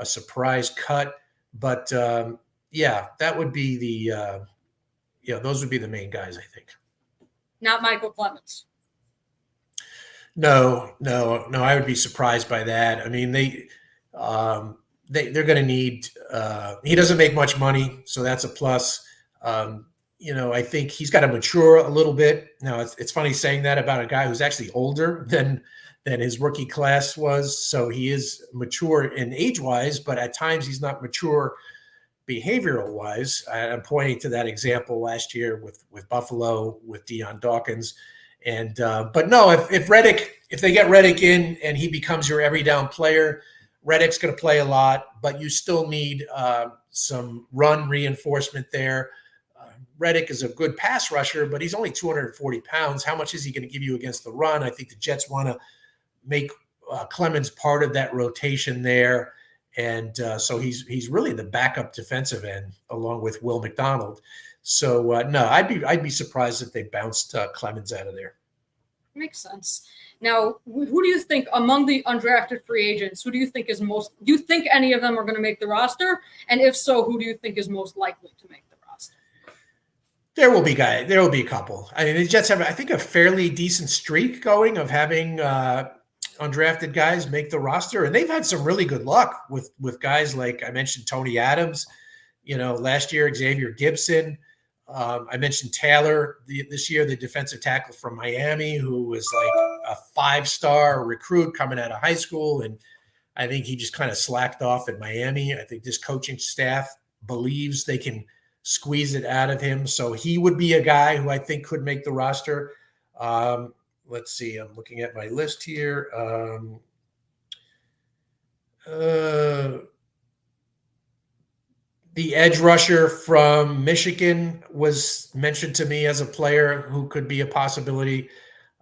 surprise cut. But, that would be those would be the main guys, I think. Not Michael Clemens. No, I would be surprised by that. I mean, they're going to need. He doesn't make much money, so that's a plus. I think he's got to mature a little bit. Now, it's funny saying that about a guy who's actually older than his rookie class was. So he is mature in age-wise, but at times he's not mature behavioral-wise. I'm pointing to that example last year with Buffalo, with Deion Dawkins. And but no, if they get Reddick in and he becomes your every down player, Reddick's going to play a lot, but you still need some run reinforcement there. Reddick is a good pass rusher, but he's only 240 pounds. How much is he going to give you against the run? I think the Jets want to make Clemens part of that rotation there. And so he's really the backup defensive end along with Will McDonald. So no, I'd be surprised if they bounced Clemens out of there. Makes sense. Now, who do you think among the undrafted free agents, who do you think is most, do you think any of them are going to make the roster? And if so, who do you think is most likely to make the roster? There will be a couple. I mean, the Jets have, I think, a fairly decent streak going of having undrafted guys make the roster. And they've had some really good luck with guys like I mentioned, Tony Adams, last year, Xavier Gibson. I mentioned Taylor this year, the defensive tackle from Miami, who was like a 5-star recruit coming out of high school. And I think he just kind of slacked off at Miami. I think this coaching staff believes they can squeeze it out of him. So he would be a guy who I think could make the roster. Let's see. I'm looking at my list here. The edge rusher from Michigan was mentioned to me as a player who could be a possibility.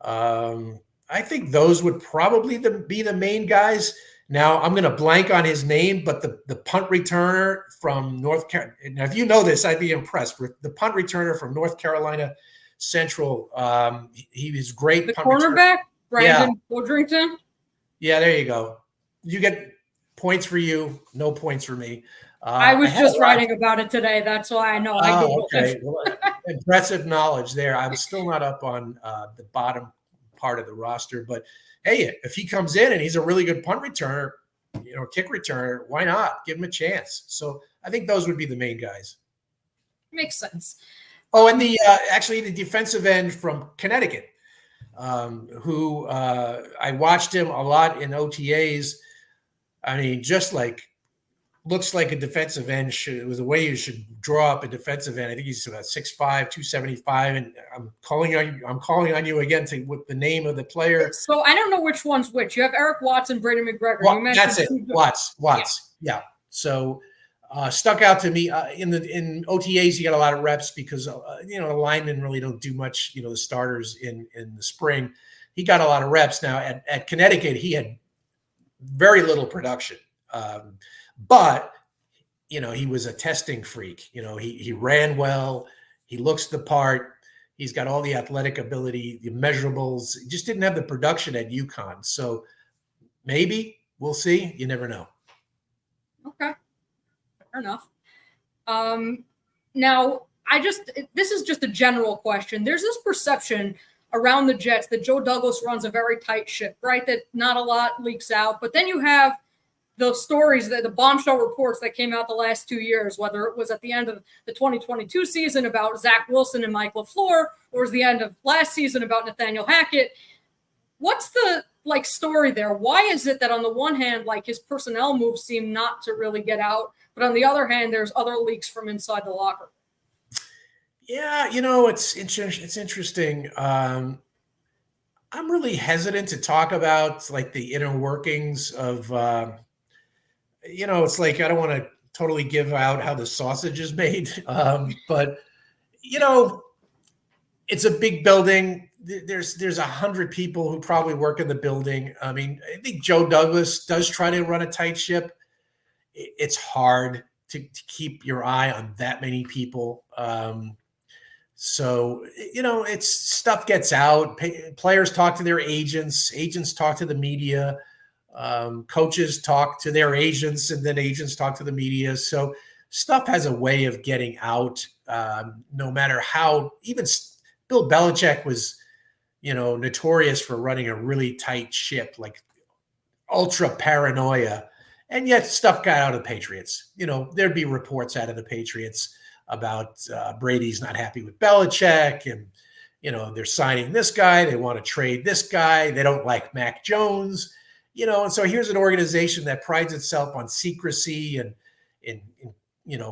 I think those would probably be the main guys. Now, I'm going to blank on his name, but the punt returner from North Carolina. Now, if you know this, I'd be impressed. The punt returner from North Carolina Central, he was great. The cornerback, Brandon Woodrington? Yeah, there you go. You get points for you, no points for me. I was just writing about it today. That's why I know. Okay. Well, impressive knowledge there. I'm still not up on the bottom part of the roster, but hey, if he comes in and he's a really good punt returner, kick returner, why not give him a chance? So I think those would be the main guys. Makes sense. Oh, and the defensive end from Connecticut, who I watched him a lot in OTAs. I mean, just looks like a defensive end it was the way you should draw up a defensive end. I think he's about 6'5", 275, and I'm calling on you again with the name of the player. So I don't know which one's which. You have Eric Watts and Brady McGregor. That's it. Watts. Yeah. So stuck out to me in OTAs. He got a lot of reps because the linemen really don't do much. The starters in the spring, he got a lot of reps. Now at Connecticut, he had very little production. But, he was a testing freak. He ran well. He looks the part. He's got all the athletic ability, the measurables. He just didn't have the production at UConn. So maybe we'll see. You never know. Okay. Fair enough. Now, this is just a general question. There's this perception around the Jets that Joe Douglas runs a very tight ship, right? That not a lot leaks out. But then you have the stories, the bombshell reports that came out the last 2 years, whether it was at the end of the 2022 season about Zach Wilson and Mike LaFleur, or was the end of last season about Nathaniel Hackett. What's the story there? Why is it that on the one hand, his personnel moves seem not to really get out, but on the other hand, there's other leaks from inside the locker? Yeah, it's interesting. I'm really hesitant to talk about the inner workings of, it's I don't want to totally give out how the sausage is made. But, it's a big building. There's 100 people who probably work in the building. I mean, I think Joe Douglas does try to run a tight ship. It's hard to keep your eye on that many people. So, it's stuff gets out. Players talk to their agents talk to the media, coaches talk to their agents, and then agents talk to the media. So stuff has a way of getting out, no matter how. Even Bill Belichick was, notorious for running a really tight ship, ultra paranoia. And yet stuff got out of the Patriots. There'd be reports out of the Patriots about Brady's not happy with Belichick, and they're signing this guy, they want to trade this guy, they don't like Mac Jones, and so here's an organization that prides itself on secrecy and in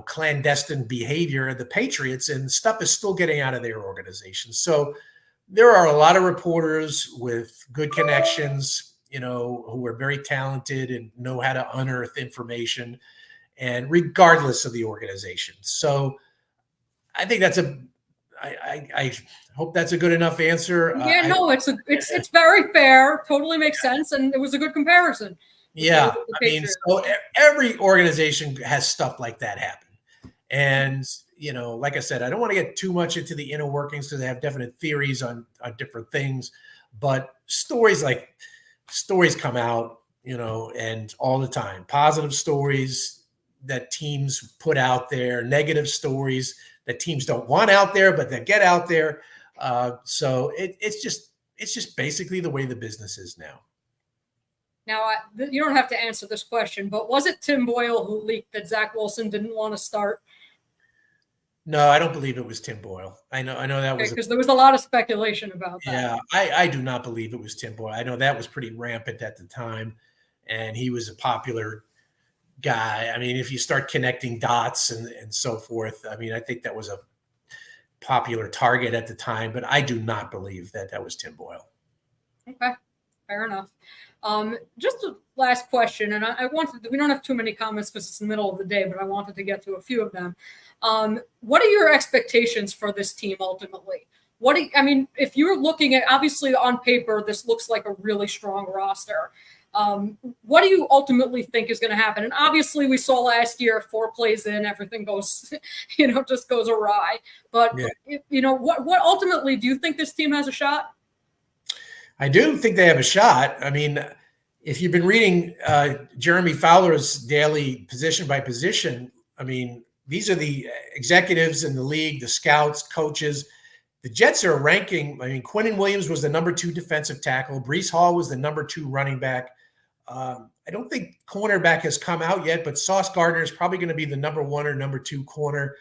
clandestine behavior, the Patriots, and stuff is still getting out of their organization. So there are a lot of reporters with good connections, who are very talented and know how to unearth information, and regardless of the organization. So I think I hope that's a good enough answer. Yeah, no, it's very fair. Totally makes sense. And it was a good comparison. Yeah. I mean, so every organization has stuff like that happen. And, like I said, I don't want to get too much into the inner workings because I have definite theories on different things, but stories come out, and all the time, positive stories that teams put out there, negative stories that teams don't want out there, but that get out there. So it's just basically the way the business is now. Now, you don't have to answer this question, but was it Tim Boyle who leaked that Zach Wilson didn't want to start? No, I don't believe it was Tim Boyle. I know that was because there was a lot of speculation about that. Yeah, I do not believe it was Tim Boyle. I know that was pretty rampant at the time, and he was a popular guy. I mean, if you start connecting dots and so forth, I mean, I think that was a popular target at the time, but I do not believe that was Tim Boyle. Okay, fair enough. Just a last question, and we don't have too many comments because it's the middle of the day, but I wanted to get to a few of them. What are your expectations for this team ultimately? If you're looking at, obviously on paper, this looks like a really strong roster. What do you ultimately think is going to happen? And obviously we saw last year, 4 plays in, everything goes, just goes awry. But, what ultimately, do you think this team has a shot? I do think they have a shot. I mean, if you've been reading Jeremy Fowler's daily position by position, I mean, these are the executives in the league, the scouts, coaches. The Jets are ranking. I mean, Quinnen Williams was the number 2 defensive tackle. Breece Hall was the number 2 running back. I don't think cornerback has come out yet, but Sauce Gardner is probably going to be the number 1 or number 2 corner.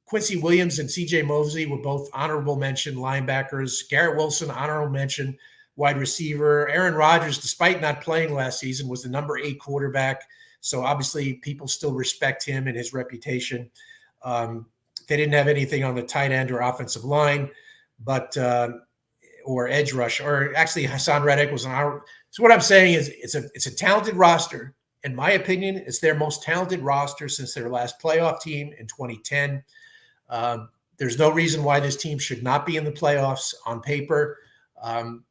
Quincy Williams and C.J. Mosley were both honorable mention linebackers. Garrett Wilson, honorable mention wide receiver. Aaron Rodgers, despite not playing last season, was the number 8 quarterback. So obviously people still respect him and his reputation. They didn't have anything on the tight end or offensive line, but or edge rush, or actually Hassan Reddick was on our. So what I'm saying is it's a talented roster. In my opinion, it's their most talented roster since their last playoff team in 2010. There's no reason why this team should not be in the playoffs on paper. The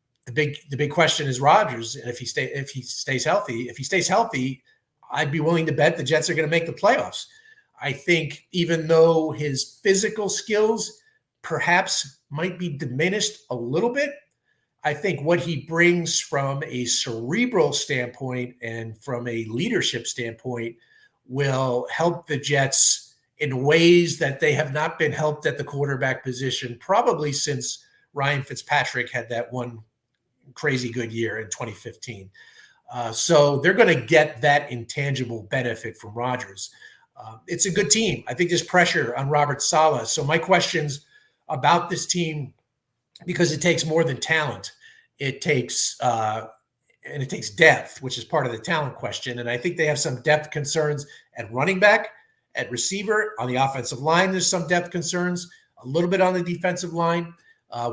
big question is Rodgers, and if he stays healthy, I'd be willing to bet the Jets are going to make the playoffs. I think even though his physical skills perhaps might be diminished a little bit, I think what he brings from a cerebral standpoint and from a leadership standpoint will help the Jets in ways that they have not been helped at the quarterback position probably since Ryan Fitzpatrick had that one crazy good year in 2015. So they're going to get that intangible benefit from Rodgers. It's a good team. I think there's pressure on Robert Saleh. So my questions about this team, because it takes more than talent, it takes depth, which is part of the talent question. And I think they have some depth concerns at running back, at receiver, on the offensive line. There's some depth concerns, a little bit on the defensive line.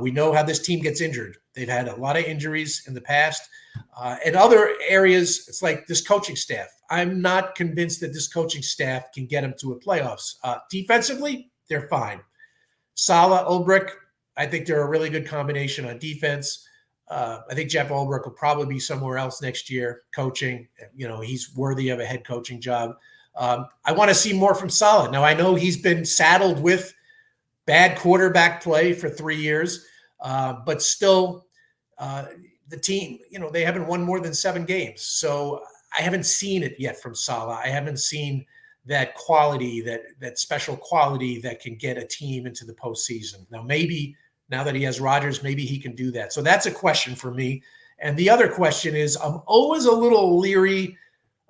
We know how this team gets injured. They've had a lot of injuries in the past. And other areas, it's like this coaching staff. I'm not convinced that this coaching staff can get them to a playoffs. Defensively, they're fine. Saleh, Ulbrich, I think they're a really good combination on defense. I think Jeff Ulbrich will probably be somewhere else next year coaching. He's worthy of a head coaching job. I want to see more from Saleh. Now, I know he's been saddled with bad quarterback play for 3 years, but still the team, they haven't won more than 7 games. So I haven't seen it yet from Saleh. I haven't seen that quality, that special quality that can get a team into the postseason. Now, maybe now that he has Rodgers, maybe he can do that. So that's a question for me. And the other question is, I'm always a little leery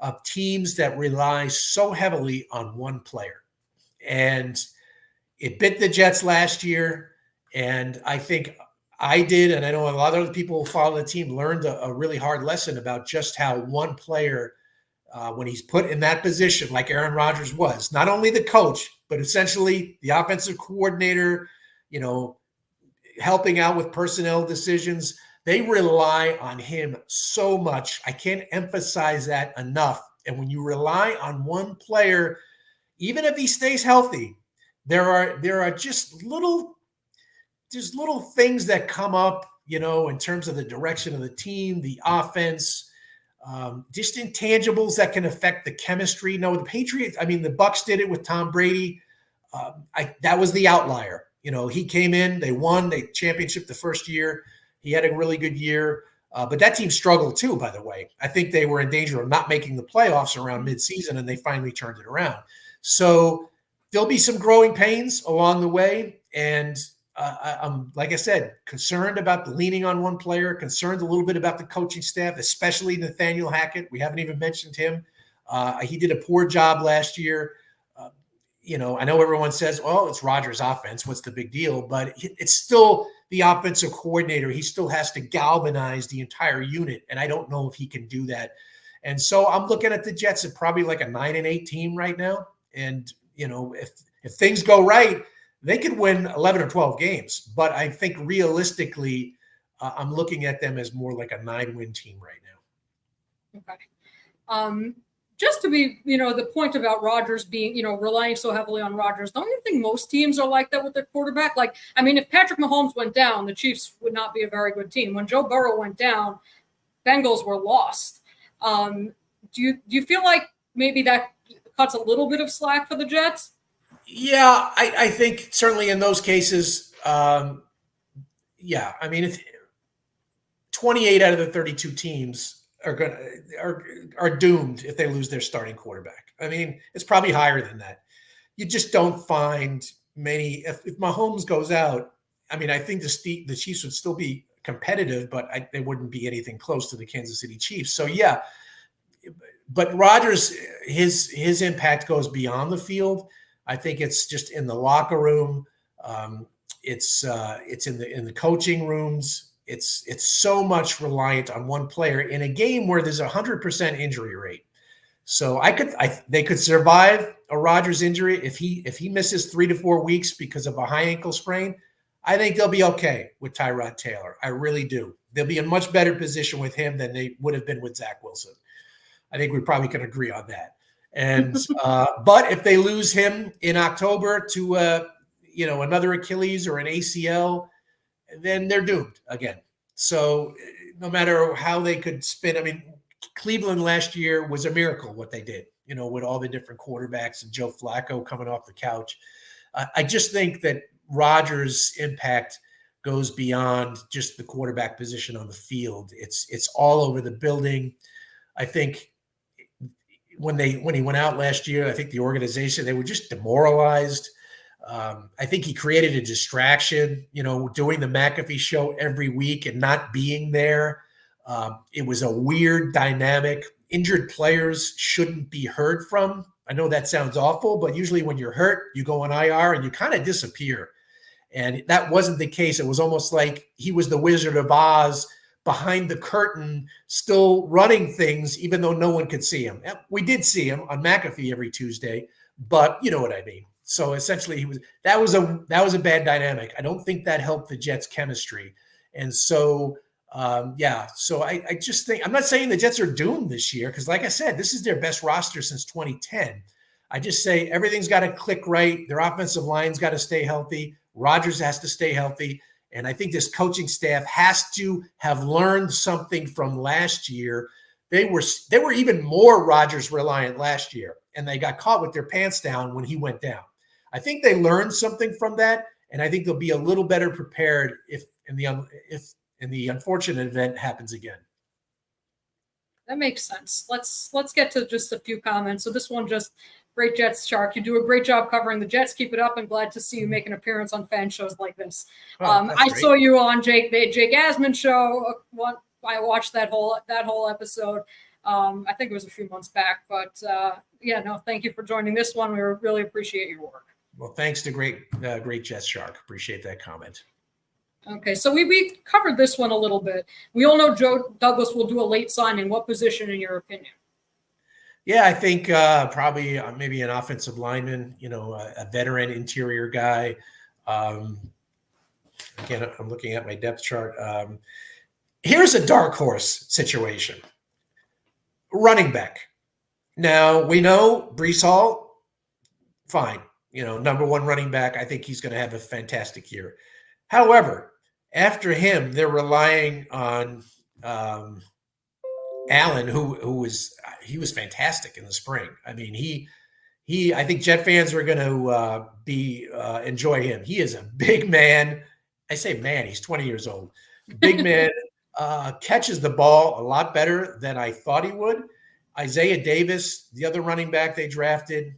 of teams that rely so heavily on one player. And it bit the Jets last year. And I think I did, and I know a lot of other people who follow the team learned a really hard lesson about just how one player, when he's put in that position, like Aaron Rodgers was, not only the coach, but essentially the offensive coordinator, helping out with personnel decisions. They rely on him so much. I can't emphasize that enough. And when you rely on one player, even if he stays healthy, there are just little things that come up, in terms of the direction of the team, the offense, just intangibles that can affect the chemistry. No, the Patriots, the Bucs did it with Tom Brady. That was the outlier. He came in, they won, they championship the first year. He had a really good year. But that team struggled too, by the way. I think they were in danger of not making the playoffs around midseason, and they finally turned it around. So there'll be some growing pains along the way. And I'm, like I said, concerned about the leaning on one player, concerned a little bit about the coaching staff, especially Nathaniel Hackett. We haven't even mentioned him. He did a poor job last year. I know everyone says, well, it's Rodgers' offense. What's the big deal? But it's still the offensive coordinator. He still has to galvanize the entire unit. And I don't know if he can do that. And so I'm looking at the Jets at probably like a 9-8 team right now. And, if things go right, they could win 11 or 12 games. But I think realistically, I'm looking at them as more like a 9-win team right now. Okay. Just to be, the point about Rodgers being, relying so heavily on Rodgers, don't you think most teams are like that with their quarterback? If Patrick Mahomes went down, the Chiefs would not be a very good team. When Joe Burrow went down, Bengals were lost. Do you feel like maybe that cuts a little bit of slack for the Jets? Yeah, I think certainly in those cases, it's 28 out of the 32 teams are doomed if they lose their starting quarterback. It's probably higher than that. You just don't find many. If Mahomes goes out, I think the Chiefs would still be competitive, but they wouldn't be anything close to the Kansas City Chiefs. So yeah, but Rodgers, his impact goes beyond the field. I think it's just in the locker room. It's in the coaching rooms. It's so much reliant on one player in a game where there's 100% injury rate. So they could survive a Rodgers injury if he misses 3 to 4 weeks because of a high ankle sprain. I think they'll be okay with Tyrod Taylor. I really do. They'll be in much better position with him than they would have been with Zach Wilson. I think we probably can agree on that. And but if they lose him in October to another Achilles or an ACL, then they're doomed again. So no matter how they could spin, Cleveland last year was a miracle what they did, with all the different quarterbacks and Joe Flacco coming off the couch. I just think that Rodgers' impact goes beyond just the quarterback position on the field. It's all over the building. I think when he went out last year, I think the organization, they were just demoralized. I think he created a distraction, doing the McAfee show every week and not being there. It was a weird dynamic. Injured players shouldn't be heard from. I know that sounds awful, but usually when you're hurt, you go on IR and you kind of disappear. And that wasn't the case. It was almost like he was the Wizard of Oz behind the curtain, still running things, even though no one could see him. We did see him on McAfee every Tuesday, but you know what I mean. So essentially, that was a bad dynamic. I don't think that helped the Jets' chemistry. And so, so I just think, I'm not saying the Jets are doomed this year, because like I said, this is their best roster since 2010. I just say everything's got to click right. Their offensive line's got to stay healthy. Rodgers has to stay healthy. And I think this coaching staff has to have learned something from last year. They were even more Rodgers reliant last year, and they got caught with their pants down when he went down. I think they learned something from that, and I think they'll be a little better prepared if the unfortunate event happens again. That makes sense. Let's get to just a few comments. So this one, just great Jets, Shark. You do a great job covering the Jets. Keep it up, and glad to see you make an appearance on fan shows like this. I saw you on the Jake Asman show. I watched that whole episode. I think it was a few months back, but thank you for joining this one. We really appreciate your work. Well, thanks to great Jets, Shark. Appreciate that comment. Okay, so we covered this one a little bit. We all know Joe Douglas will do a late signing. What position, in your opinion? Yeah, I think probably maybe an offensive lineman, a veteran interior guy. Again, I'm looking at my depth chart. Here's a dark horse situation. Running back. Now, we know Bryce Hall, fine. Number one running back. I think he's going to have a fantastic year. However, after him, they're relying on Allen, who was fantastic in the spring. I mean, I think Jet fans are going to enjoy him. He is a big man. I say man, he's 20 years old. Big man, catches the ball a lot better than I thought he would. Isaiah Davis, the other running back they drafted,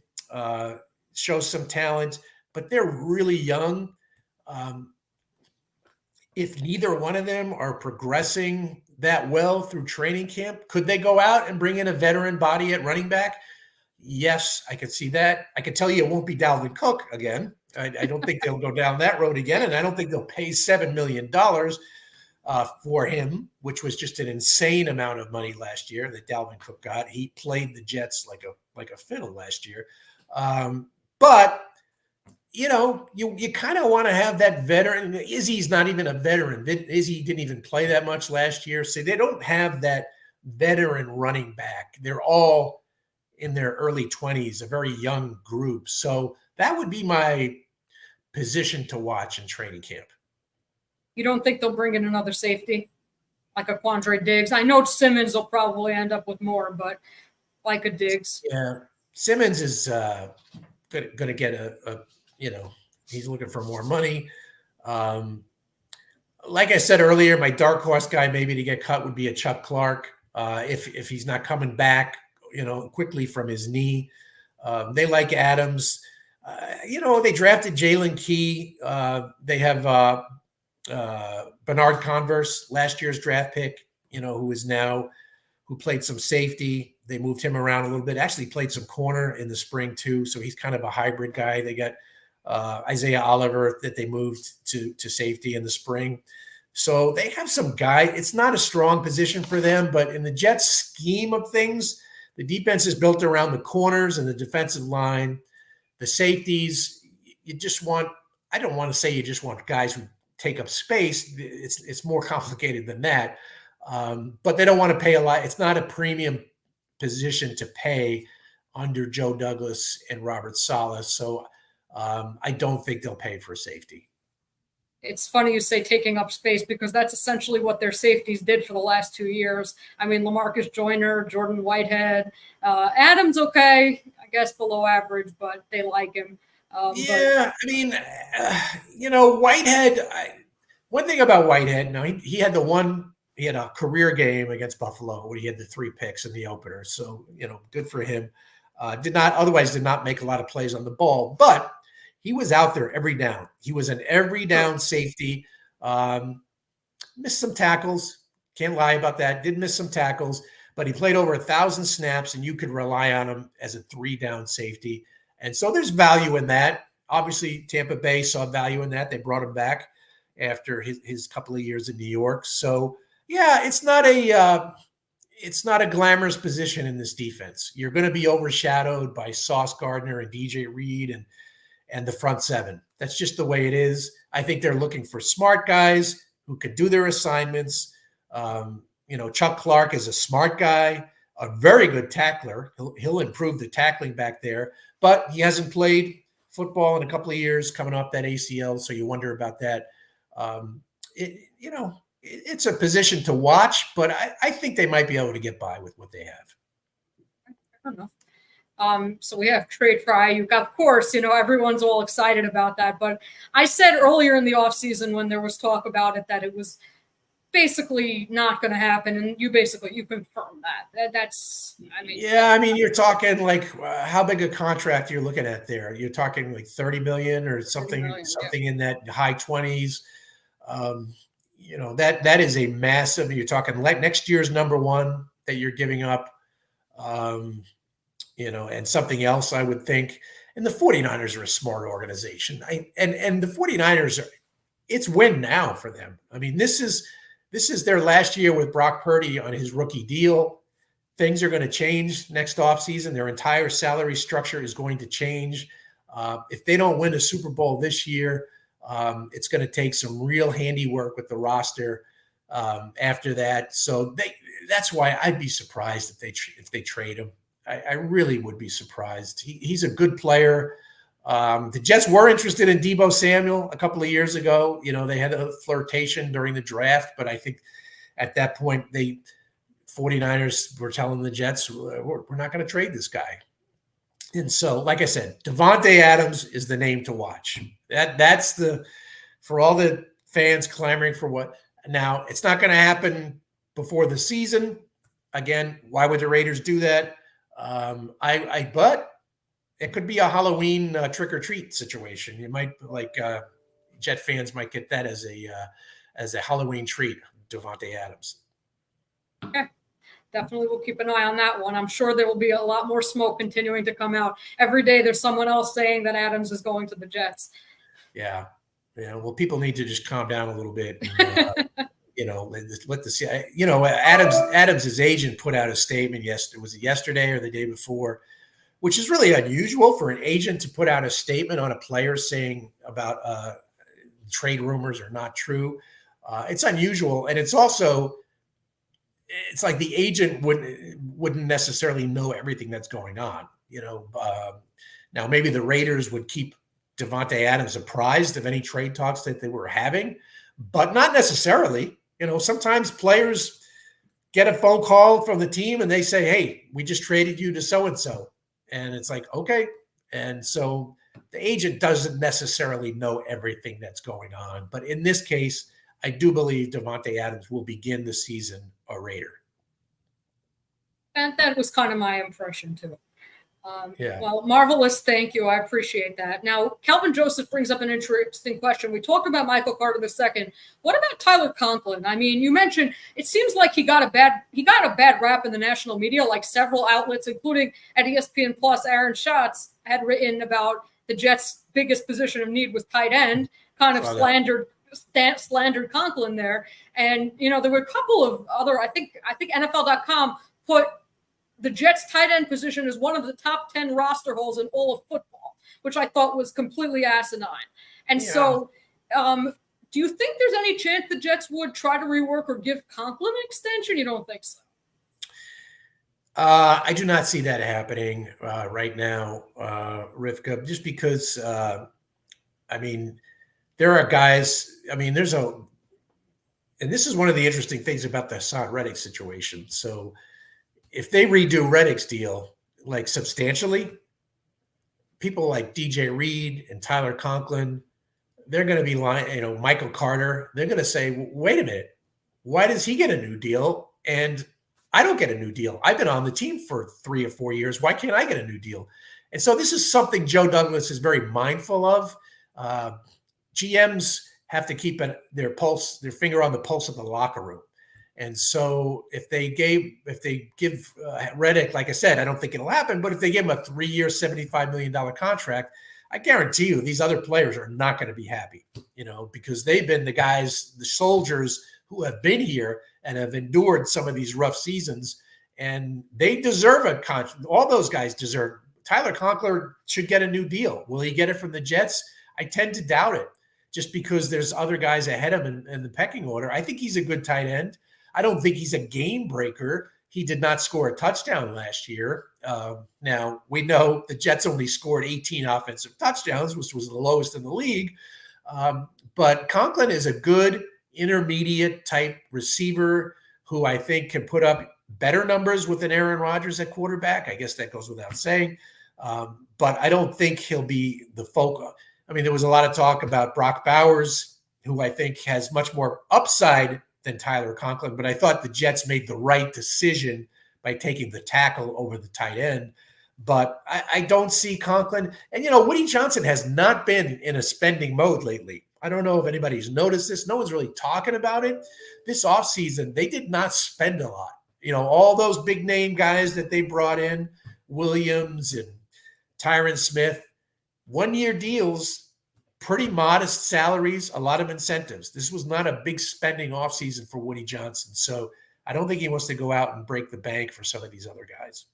shows some talent, but they're really young. If neither one of them are progressing that well through training camp, could they go out and bring in a veteran body at running back? Yes, I could see that. I can tell you it won't be Dalvin Cook again. I don't think they'll go down that road again, and I don't think they'll pay $7 million for him, which was just an insane amount of money last year that Dalvin Cook got. He played the Jets like a fiddle last year. But you kind of want to have that veteran. Izzy's not even a veteran. Izzy didn't even play that much last year. So they don't have that veteran running back. They're all in their early 20s, a very young group. So that would be my position to watch in training camp. You don't think they'll bring in another safety like a Quandre Diggs? I know Simmons will probably end up with more, but like a Diggs. Yeah, Simmons is going to get he's looking for more money. Like I said earlier, my dark horse guy maybe to get cut would be a Chuck Clark if he's not coming back, quickly from his knee. They like Adams. They drafted Jalen Key. They have Bernard Converse, last year's draft pick, who played some safety. They moved him around a little bit, actually played some corner in the spring too. So he's kind of a hybrid guy. They got Isaiah Oliver that they moved to safety in the spring. So they have some guy. It's not a strong position for them, but in the Jets scheme of things, the defense is built around the corners and the defensive line. The safeties, I don't want to say you just want guys who take up space. It's more complicated than that. But they don't want to pay a lot. It's not a premium position to pay under Joe Douglas and Robert Saleh. So I don't think they'll pay for safety. It's funny you say taking up space, because that's essentially what their safeties did for the last 2 years. I mean, LaMarcus Joyner, Jordan Whitehead, Adams, okay, I guess below average, but they like him. Whitehead, one thing about Whitehead, now he had a career game against Buffalo where he had the 3 picks in the opener. So, good for him. Did not make a lot of plays on the ball, but he was out there every down. He was an every down safety. Missed some tackles, Can't lie about that. Did miss some tackles, but he played over 1,000 snaps, and you could rely on him as a 3-down safety. And so there's value in that. Obviously, Tampa Bay saw value in that. They brought him back after his couple of years in New York. So, yeah, it's not a glamorous position in this defense. You're going to be overshadowed by Sauce Gardner and DJ Reed and the front seven. That's just the way it is. I think they're looking for smart guys who could do their assignments. Chuck Clark is a smart guy, a very good tackler. He'll improve the tackling back there, but he hasn't played football in a couple of years coming off that ACL, so you wonder about that. It's a position to watch, but I think they might be able to get by with what they have. I don't know. So we have trade fry. You've got, of course, everyone's all excited about that. But I said earlier in the offseason when there was talk about it that it was basically not going to happen, and you confirmed that. You're talking like how big a contract you're looking at there. You're talking like $30 million or something, in that high 20s. That is a massive. You're talking like next year's number one that you're giving up. And something else I would think. And the 49ers are a smart organization. And the 49ers it's win now for them. I mean, this is their last year with Brock Purdy on his rookie deal. Things are going to change next offseason. Their entire salary structure is going to change. If they don't win a Super Bowl this year, it's going to take some real handiwork with the roster after that. So that's why I'd be surprised if they trade him. I really would be surprised. He's a good player. The Jets were interested in Deebo Samuel a couple of years ago. They had a flirtation during the draft, but I think at that point, 49ers were telling the Jets, we're not going to trade this guy. And so, like I said, Davante Adams is the name to watch. That's for all the fans clamoring for what. Now, it's not going to happen before the season. Again, why would the Raiders do that? But it could be a Halloween trick or treat situation. You might Jet fans might get that as a Halloween treat, Davante Adams. Okay. Definitely we'll keep an eye on that one. I'm sure there will be a lot more smoke continuing to come out. Every day there's someone else saying that Adams is going to the Jets. Yeah. Well, people need to just calm down a little bit. And, let the see. Adams' agent put out a statement yesterday or the day before, which is really unusual for an agent to put out a statement on a player saying about trade rumors are not true. It's unusual, and it's like the agent wouldn't necessarily know everything that's going on. Now maybe the Raiders would keep Davante Adams apprised of any trade talks that they were having, but not necessarily. Sometimes players get a phone call from the team and they say, "Hey, we just traded you to so-and-so." And it's like, okay. And so the agent doesn't necessarily know everything that's going on. But in this case, I do believe Davante Adams will begin the season a Raider. And that was kind of my impression too. Well, marvelous. Thank you. I appreciate that. Now, Calvin Joseph brings up an interesting question. We talked about Michael Carter II. What about Tyler Conklin? I mean, you mentioned it seems like he got a bad rap in the national media, like several outlets, including at ESPN Plus. Aaron Schatz had written about the Jets' biggest position of need was tight end, kind of slandered Conklin there. And there were a couple of other. I think NFL.com put the Jets tight end position is one of the top 10 roster holes in all of football, which I thought was completely asinine. And so do you think there's any chance the Jets would try to rework or give Conklin an extension? You don't think so? I do not see that happening right now, Rivka, just because, there are guys, and this is one of the interesting things about the Hassan Reddick situation. So, if they redo Reddick's deal, like substantially, people like DJ Reed and Tyler Conklin, they're going to be Michael Carter, they're going to say, wait a minute, why does he get a new deal? And I don't get a new deal. I've been on the team for 3 or 4 years. Why can't I get a new deal? And so this is something Joe Douglas is very mindful of. GMs have to keep their finger on the pulse of the locker room. And so if they give Reddick, like I said, I don't think it'll happen, but if they give him a 3-year, $75 million contract, I guarantee you these other players are not going to be happy, because they've been the guys, the soldiers who have been here and have endured some of these rough seasons, and they deserve a contract. All those guys deserve. Tyler Conklin should get a new deal. Will he get it from the Jets? I tend to doubt it, just because there's other guys ahead of him in the pecking order. I think he's a good tight end. I don't think he's a game breaker. He did not score a touchdown last year. Now, we know the Jets only scored 18 offensive touchdowns, which was the lowest in the league. But Conklin is a good intermediate type receiver who I think can put up better numbers with an Aaron Rodgers at quarterback. I guess that goes without saying. But I don't think he'll be the focal. I mean, there was a lot of talk about Brock Bowers, who I think has much more upside than Tyler Conklin, but I thought the Jets made the right decision by taking the tackle over the tight end. But I don't see Conklin. And, Woody Johnson has not been in a spending mode lately. I don't know if anybody's noticed this. No one's really talking about it. This offseason, they did not spend a lot. All those big name guys that they brought in, Williams and Tyron Smith, 1-year deals, pretty modest salaries, a lot of incentives. This was not a big spending offseason for Woody Johnson. So I don't think he wants to go out and break the bank for some of these other guys.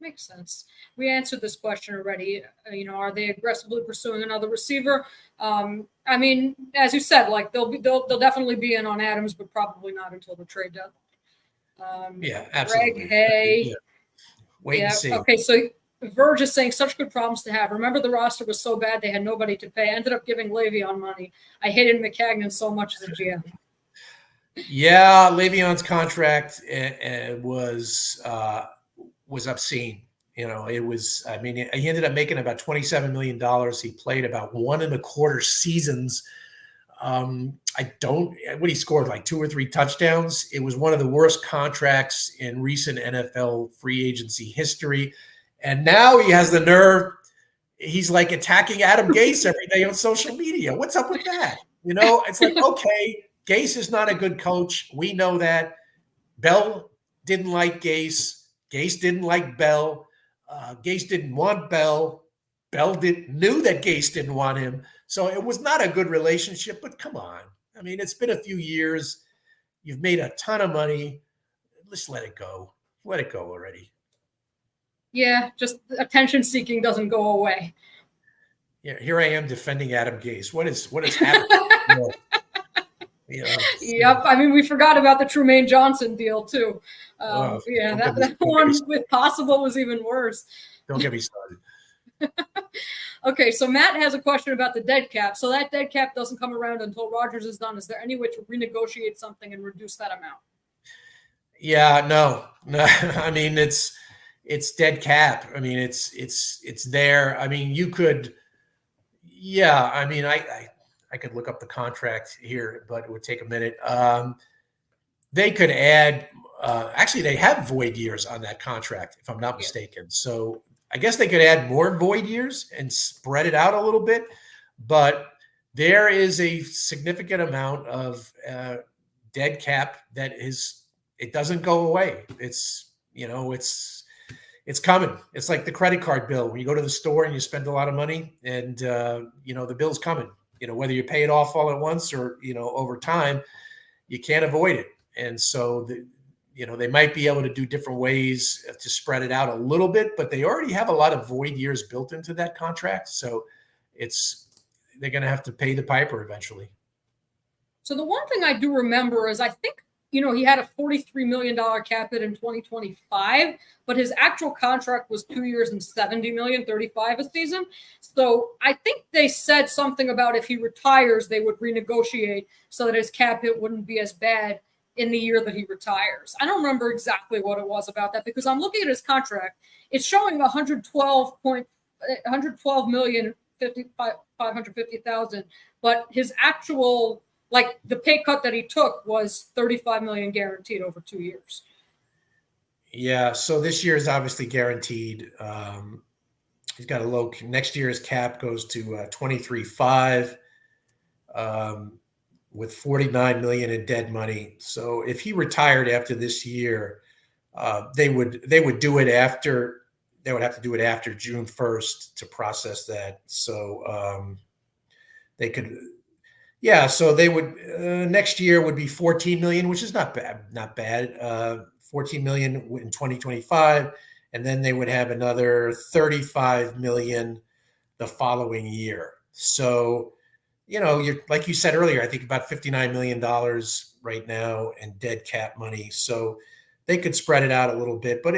Makes sense. We answered this question already. Are they aggressively pursuing another receiver? I mean, as you said, like they'll definitely be in on Adams, but probably not until the trade deadline. Yeah, absolutely. Greg, hey. Yeah. Wait and see. Okay, so Verge is saying such good problems to have. Remember, the roster was so bad they had nobody to pay. Ended up giving Le'Veon money. I hated McCagnon so much as a GM. Yeah, Le'Veon's contract was obscene. It was. I mean, he ended up making about $27 million. He played about 1.25 seasons. When he scored like 2 or 3 touchdowns, it was one of the worst contracts in recent NFL free agency history. And now he has the nerve. He's like attacking Adam Gase every day on social media. What's up with that? It's like, okay, Gase is not a good coach. We know that. Bell didn't like Gase. Gase didn't like Bell. Gase didn't want Bell. Bell knew that Gase didn't want him. So it was not a good relationship, but come on. I mean, it's been a few years. You've made a ton of money. Let's let it go. Let it go already. Yeah, just attention seeking doesn't go away. Yeah, here I am defending Adam Gase. What is happening? Yep. I mean, we forgot about the Trumaine Johnson deal too. That one with possible was even worse. Don't get me started. Okay, so Matt has a question about the dead cap. So that dead cap doesn't come around until Rodgers is done. Is there any way to renegotiate something and reduce that amount? Yeah, no. I mean, it's dead cap. I mean, it's there. I mean, you could. Yeah, I mean, I could look up the contract here, but it would take a minute. They could add. Actually, they have void years on that contract, if I'm not mistaken. So I guess they could add more void years and spread it out a little bit. But there is a significant amount of dead cap that it doesn't go away. It's coming. It's like the credit card bill. When you go to the store and you spend a lot of money and, the bill's coming, whether you pay it off all at once or, over time, you can't avoid it. And so, they might be able to do different ways to spread it out a little bit, but they already have a lot of void years built into that contract. So they're going to have to pay the piper eventually. So the one thing I do remember is I think, he had a $43 million cap hit in 2025, but his actual contract was 2 years and $70 million, 35 a season. So I think they said something about if he retires, they would renegotiate so that his cap hit wouldn't be as bad in the year that he retires. I don't remember exactly what it was about that because I'm looking at his contract. It's showing 112,550,000, but his actual, like the pay cut that he took was 35 million guaranteed over 2 years. Yeah. So this year is obviously guaranteed. He's got a low, next year's cap goes to 23.5. with 49 million in dead money. So if he retired after this year, they would do it after. They would have to do it after June 1st to process that. So they could. Yeah, so they would next year would be 14 million, which is not bad, 14 million in 2025, and then they would have another 35 million the following year. So, you're like you said earlier, I think about $59 million right now in dead cap money. So they could spread it out a little bit, but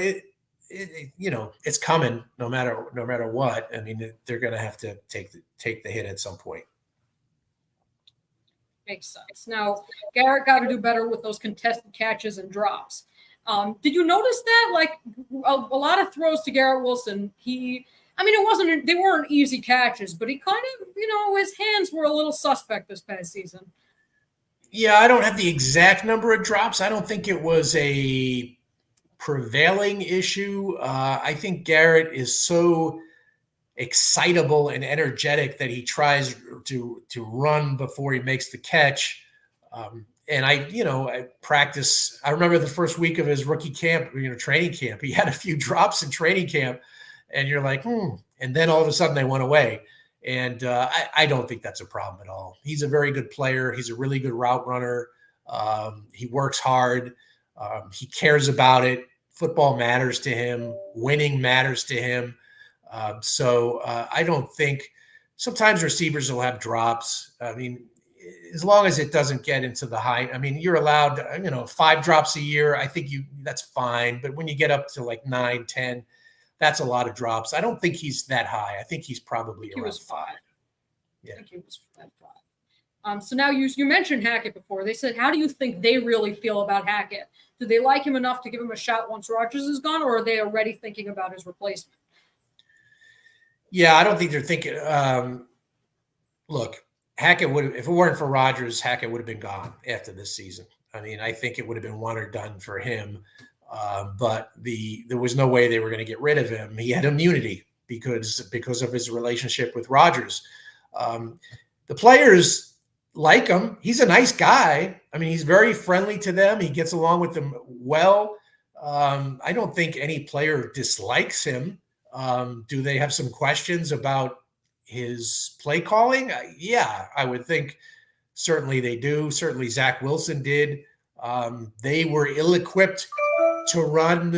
it's coming no matter what. I mean, they're going to have to take the hit at some point. Makes sense. Now, Garrett got to do better with those contested catches and drops. Did you notice that? Like a lot of throws to Garrett Wilson, they weren't easy catches, but he kind of, his hands were a little suspect this past season. Yeah, I don't have the exact number of drops. I don't think it was a prevailing issue. I think Garrett is so excitable and energetic that he tries to run before he makes the catch. And I practice. I remember the first week of his rookie camp, training camp, he had a few drops in training camp, and you're like, and then all of a sudden they went away. And I don't think that's a problem at all. He's a very good player. He's a really good route runner. He works hard. He cares about it. Football matters to him. Winning matters to him. So I don't think sometimes receivers will have drops. I mean, as long as it doesn't get into the high, you're allowed, 5 drops a year. I think that's fine. But when you get up to like 9, 10, that's a lot of drops. I don't think he's that high. I think he's probably around 5. Yeah. I think he was at 5. So now you mentioned Hackett before. They said, how do you think they really feel about Hackett? Do they like him enough to give him a shot once Rodgers is gone, or are they already thinking about his replacement? Yeah, I don't think they're thinking. Look, Hackett would, if it weren't for Rodgers, Hackett would have been gone after this season. I think it would have been one or done for him. But there was no way they were going to get rid of him. He had immunity because of his relationship with Rodgers. The players like him. He's a nice guy. He's very friendly to them. He gets along with them well. I don't think any player dislikes him. Do they have some questions about his play calling? Yeah, I would think certainly they do. Certainly Zach Wilson did. They were ill-equipped to run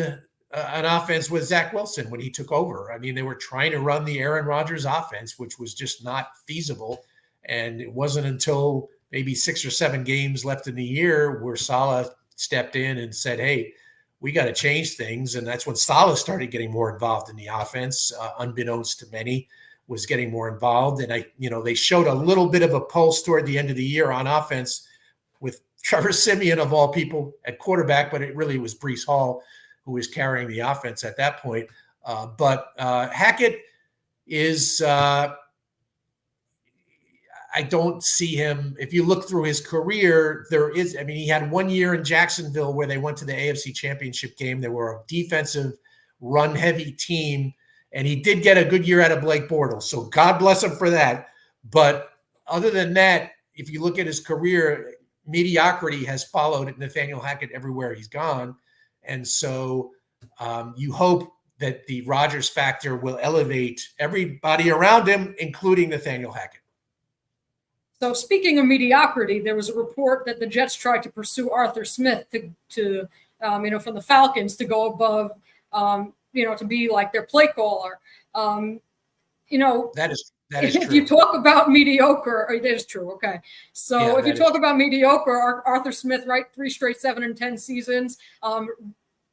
an offense with Zach Wilson when he took over. They were trying to run the Aaron Rodgers offense, which was just not feasible. And it wasn't until maybe 6 or 7 games left in the year where Saleh stepped in and said, hey, we got to change things. And that's when Saleh started getting more involved in the offense, unbeknownst to many, was getting more involved. And they showed a little bit of a pulse toward the end of the year on offense with Trevor Siemian, of all people, at quarterback, but it really was Bryce Hall who was carrying the offense at that point. But Hackett is I don't see him. If you look through his career, he had 1 year in Jacksonville where they went to the AFC Championship game. They were a defensive, run-heavy team, and he did get a good year out of Blake Bortles. So God bless him for that. But other than that, if you look at his career, mediocrity has followed Nathaniel Hackett everywhere he's gone. And so you hope that the Rodgers factor will elevate everybody around him, including Nathaniel Hackett. So speaking of mediocrity, there was a report that the Jets tried to pursue Arthur Smith to from the Falcons to go above, to be like their play caller. That is if true. You talk about mediocre, it is true. Okay. So if you talk about mediocre, Arthur Smith, right? 3 straight 7 and 10 seasons,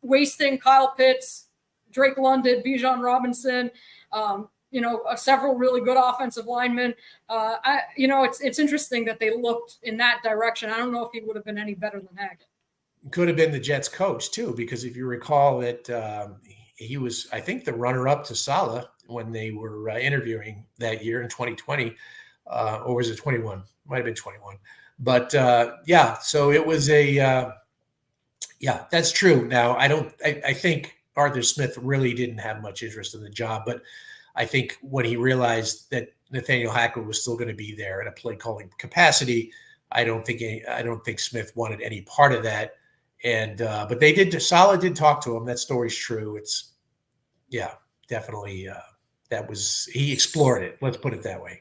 wasting Kyle Pitts, Drake London, Bijan Robinson, several really good offensive linemen. It's interesting that they looked in that direction. I don't know if he would have been any better than Hackett. Could have been the Jets coach too, because if you recall that he was, I think, the runner-up to Saleh when they were interviewing that year in 2020, or was it 21? Might have been 21. But so it was that's true. Now I think Arthur Smith really didn't have much interest in the job, but I think when he realized that Nathaniel Hackett was still going to be there in a play calling capacity, I don't think Smith wanted any part of that. And but Saleh did talk to him. That story's true. It's definitely he explored it. Let's put it that way.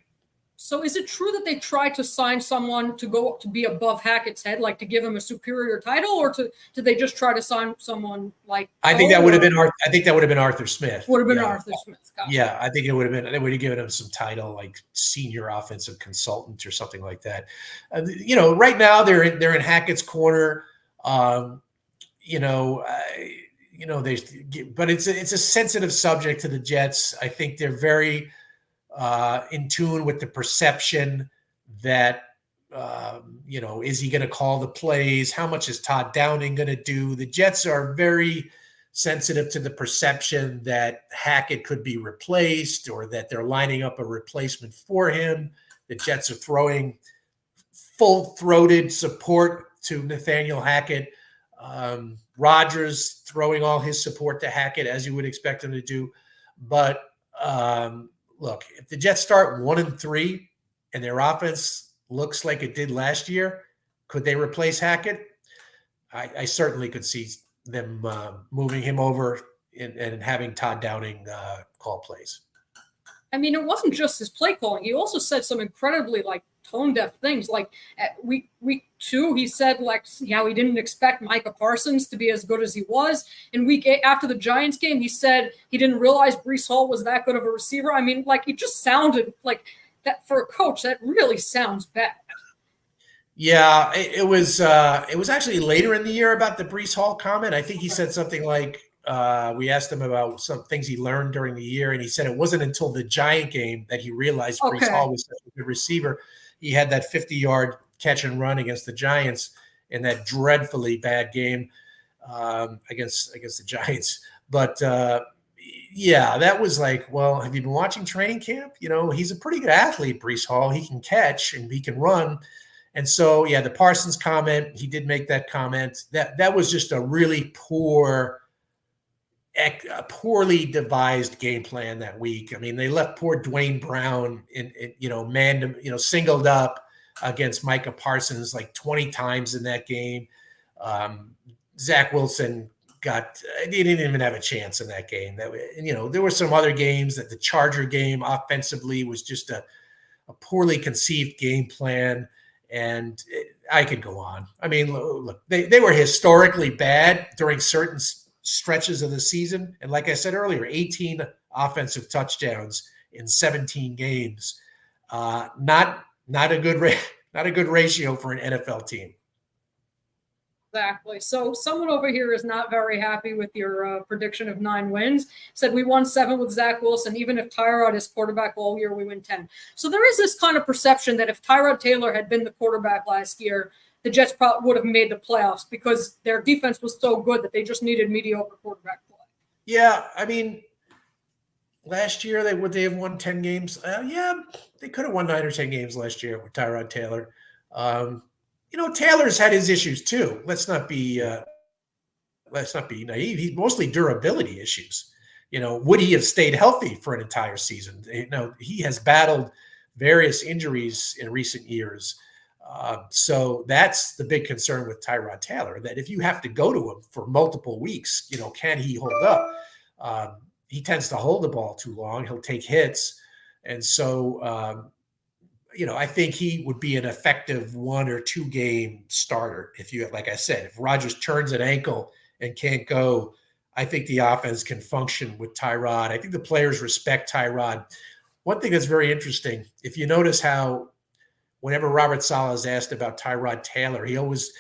So is it true that they tried to sign someone to go to be above Hackett's head, like to give him a superior title, or did they just try to sign someone like? I think that would have been Arthur Smith. Would have been Arthur Smith. Yeah, I think it would have been. They would have given him some title like senior offensive consultant or something like that. Right now they're in Hackett's corner. But it's a sensitive subject to the Jets. I think they're very in tune with the perception that, is he going to call the plays? How much is Todd Downing going to do? The Jets are very sensitive to the perception that Hackett could be replaced or that they're lining up a replacement for him. The Jets are throwing full-throated support to Nathaniel Hackett. Rodgers throwing all his support to Hackett, as you would expect him to do. But look, if the Jets start 1-3 and their offense looks like it did last year, could they replace Hackett? I certainly could see them moving him over and having Todd Downing call plays. I mean, it wasn't just his play calling. He also said some incredibly tone-deaf things. Like at week 2, he said how he didn't expect Micah Parsons to be as good as he was. In week 8, after the Giants game, he said he didn't realize Bryce Hall was that good of a receiver. I mean, it just sounded like that for a coach. That really sounds bad. Yeah, it was actually later in the year about the Bryce Hall comment. I think he said something like, we asked him about some things he learned during the year, and he said it wasn't until the Giant game that he realized Bryce Hall was such a good receiver. He had that 50-yard catch and run against the Giants in that dreadfully bad game against the Giants. But that was well, have you been watching training camp? He's a pretty good athlete, Bryce Hall. He can catch and he can run. And so, the Parsons comment, he did make that comment. That was just a really poorly devised game plan that week. I mean, they left poor Dwayne Brown singled up against Micah Parsons 20 times in that game. Zach Wilson he didn't even have a chance in that game. There were some other games that the Charger game offensively was just a poorly conceived game plan. And I could go on. I mean, look, they were historically bad during certain stretches of the season. And like I said earlier, 18 offensive touchdowns in 17 games. Not a good ratio for an NFL team. Exactly. So someone over here is not very happy with your prediction of 9 wins. Said we won 7 with Zach Wilson. Even if Tyrod is quarterback all year, we win 10. So there is this kind of perception that if Tyrod Taylor had been the quarterback last year, the Jets probably would have made the playoffs because their defense was so good that they just needed mediocre quarterback play. Yeah, I mean, last year would they have won 10 games? They could have won 9 or 10 games last year with Tyrod Taylor. Taylor's had his issues too. Let's not be naive. He's mostly durability issues. Would he have stayed healthy for an entire season? He has battled various injuries in recent years. So that's the big concern with Tyrod Taylor, that if you have to go to him for multiple weeks, can he hold up? He tends to hold the ball too long. He'll take hits. And so, I think he would be an effective 1 or 2 game starter. Like I said, if Rodgers turns an ankle and can't go, I think the offense can function with Tyrod. I think the players respect Tyrod. One thing that's very interesting, if you notice how whenever Robert Saleh is asked about Tyrod Taylor, he always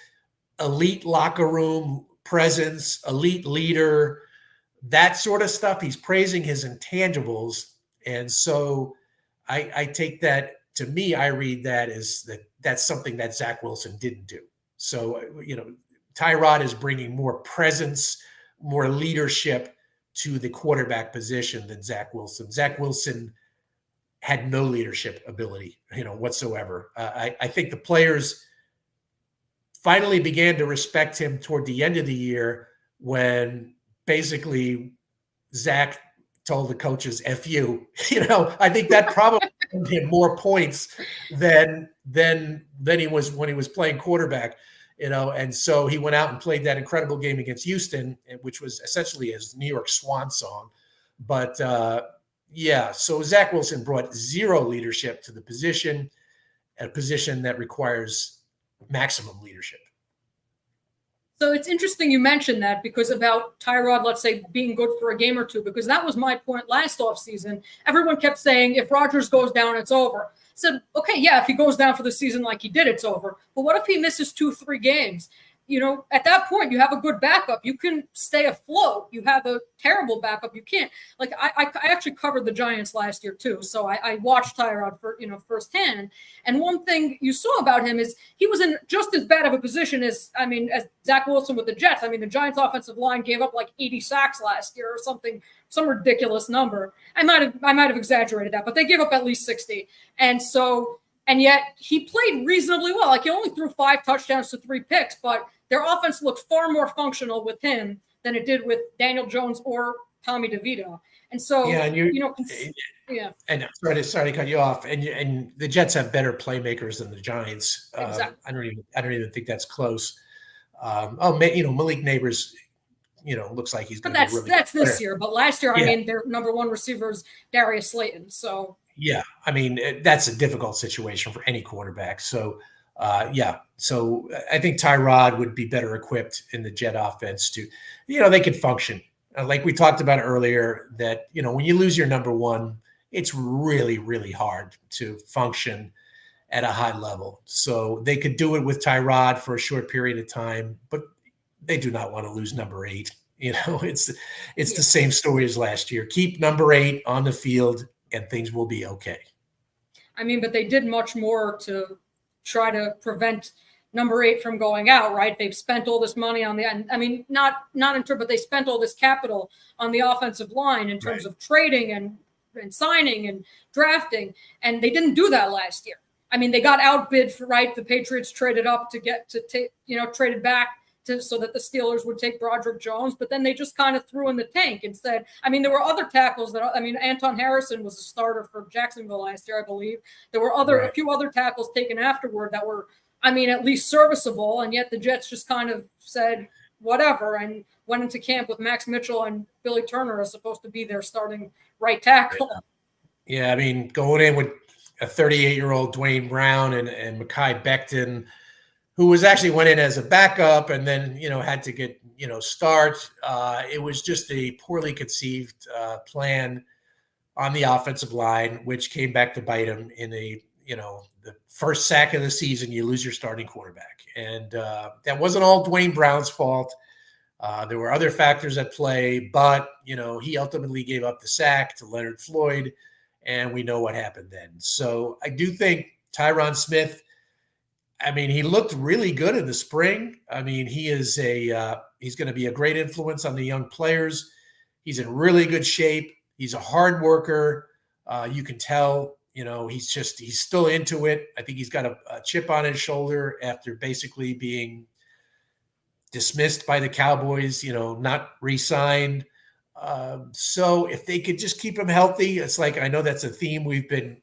elite locker room presence, elite leader, that sort of stuff. He's praising his intangibles. And so I take that. To me, I read that as that's something that Zach Wilson didn't do. So, Tyrod is bringing more presence, more leadership to the quarterback position than Zach Wilson. Zach Wilson had no leadership ability, whatsoever. I think the players finally began to respect him toward the end of the year when basically Zach told the coaches, F you. I think that probably him more points than he was when he was playing quarterback, and so he went out and played that incredible game against Houston, which was essentially his New York Swan song. But so Zach Wilson brought zero leadership to the position, a position that requires maximum leadership. So it's interesting you mentioned that, because about Tyrod, let's say, being good for a game or two, because that was my point last offseason. Everyone kept saying, if Rodgers goes down, it's over. I said, okay, yeah, if he goes down for the season like he did, it's over. But what if he misses 2-3 games? At that point, you have a good backup. You can stay afloat. You have a terrible backup. You can't. Like, I actually covered the Giants last year too, so I watched Tyrod firsthand. And one thing you saw about him is he was in just as bad of a position as Zach Wilson with the Jets. The Giants' offensive line gave up like 80 sacks last year or something, some ridiculous number. I might have exaggerated that, but they gave up at least 60. And yet he played reasonably well. Like, he only threw 5 touchdowns to 3 picks, but their offense looked far more functional with him than it did with Daniel Jones or Tommy DeVito. And so, And sorry to cut you off. And the Jets have better playmakers than the Giants. Exactly. I don't even think that's close. Malik Neighbors, looks like he's going to be really. That's this year, but last year, their number one receiver is Darius Slayton. So yeah, that's a difficult situation for any quarterback. So. So I think Tyrod would be better equipped in the Jet offense to, they could function. Like we talked about earlier, that, when you lose your number one, it's really, really hard to function at a high level. So they could do it with Tyrod for a short period of time, but they do not want to lose number 8. It's the same story as last year. Keep number 8 on the field and things will be okay. But they did much more to try to prevent number 8 from going out, right? They've spent all this money on but they spent all this capital on the offensive line in terms of trading and signing and drafting, and they didn't do that last year. They got outbid for, the Patriots traded up traded back so that the Steelers would take Broderick Jones, but then they just kind of threw in the tank and said, there were other tackles Anton Harrison was a starter for Jacksonville last year, I believe. There were a few other tackles taken afterward that were, at least serviceable, and yet the Jets just kind of said whatever and went into camp with Max Mitchell and Billy Turner as supposed to be their starting right tackle. Yeah, going in with a 38-year-old Dwayne Brown and Mekhi Becton, who was actually went in as a backup and then, had to get, start. It was just a poorly conceived plan on the offensive line, which came back to bite him in the first sack of the season. You lose your starting quarterback. And that wasn't all Dwayne Brown's fault. There were other factors at play, but, he ultimately gave up the sack to Leonard Floyd, and we know what happened then. So I do think Tyron Smith, he looked really good in the spring. He is he's going to be a great influence on the young players. He's in really good shape. He's a hard worker. You can tell, he's still into it. I think he's got a chip on his shoulder after basically being dismissed by the Cowboys, not re-signed. So if they could just keep him healthy, it's like, I know that's a theme we've been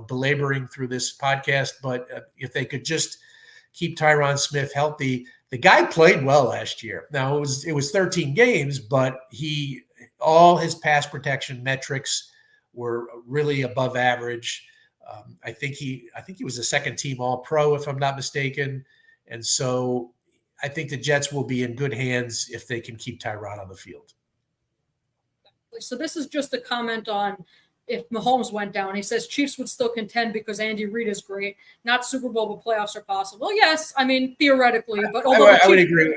belaboring through this podcast, but if they could just keep Tyron Smith healthy, the guy played well last year. Now it was 13 games, but all his pass protection metrics were really above average. I think he was a second team All-Pro, if I'm not mistaken. And so I think the Jets will be in good hands if they can keep Tyrod on the field. So this is just a comment on if Mahomes went down. He says Chiefs would still contend because Andy Reid is great. Not Super Bowl, but playoffs are possible. Yes, theoretically, but I would agree.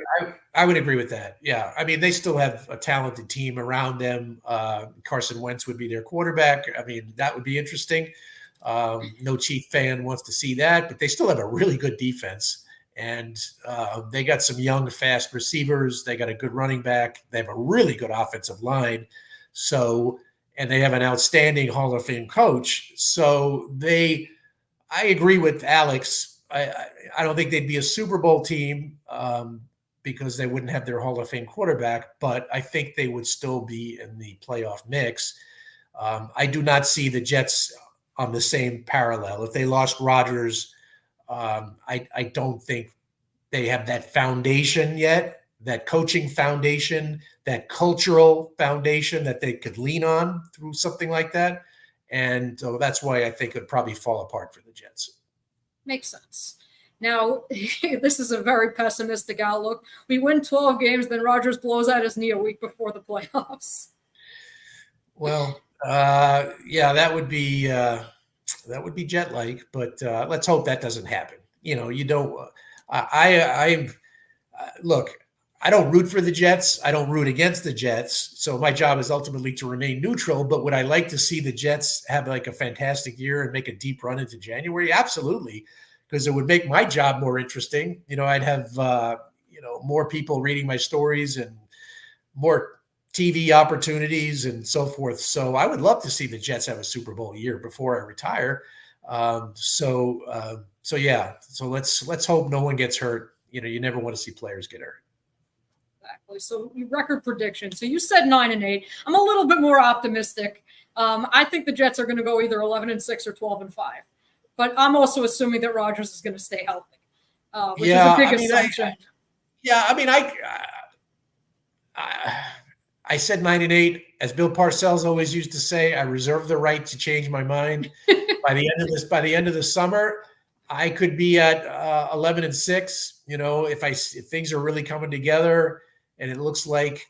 I would agree with that. Yeah, they still have a talented team around them. Carson Wentz would be their quarterback. That would be interesting. No Chief fan wants to see that, but they still have a really good defense, and they got some young, fast receivers. They got a good running back. They have a really good offensive line. And they have an outstanding Hall of Fame coach. So I agree with Alex. I don't think they'd be a Super Bowl team because they wouldn't have their Hall of Fame quarterback, but I think they would still be in the playoff mix. I do not see the Jets on the same parallel. If they lost Rodgers, I don't think they have that foundation yet, that coaching foundation, that cultural foundation that they could lean on through something like that. And that's why I think it would probably fall apart for the Jets. Makes sense. Now, this is a very pessimistic outlook. We win 12 games, then Rodgers blows out his knee a week before the playoffs. Well, yeah, that would be Jet-like, but let's hope that doesn't happen. You don't. Look, I don't root for the Jets. I don't root against the Jets. So my job is ultimately to remain neutral. But would I like to see the Jets have like a fantastic year and make a deep run into January? Absolutely, because it would make my job more interesting. I'd have more people reading my stories and more TV opportunities and so forth. So I would love to see the Jets have a Super Bowl year before I retire. So yeah. So let's hope no one gets hurt. You never want to see players get hurt. Exactly. So your record prediction. So you said 9-8. I'm a little bit more optimistic. I think the Jets are going to go either 11-6 or 12-5. But I'm also assuming that Rodgers is going to stay healthy, which is a big assumption. I said 9-8. As Bill Parcells always used to say, I reserve the right to change my mind. By the end of the summer, I could be at 11-6. If things are really coming together and it looks like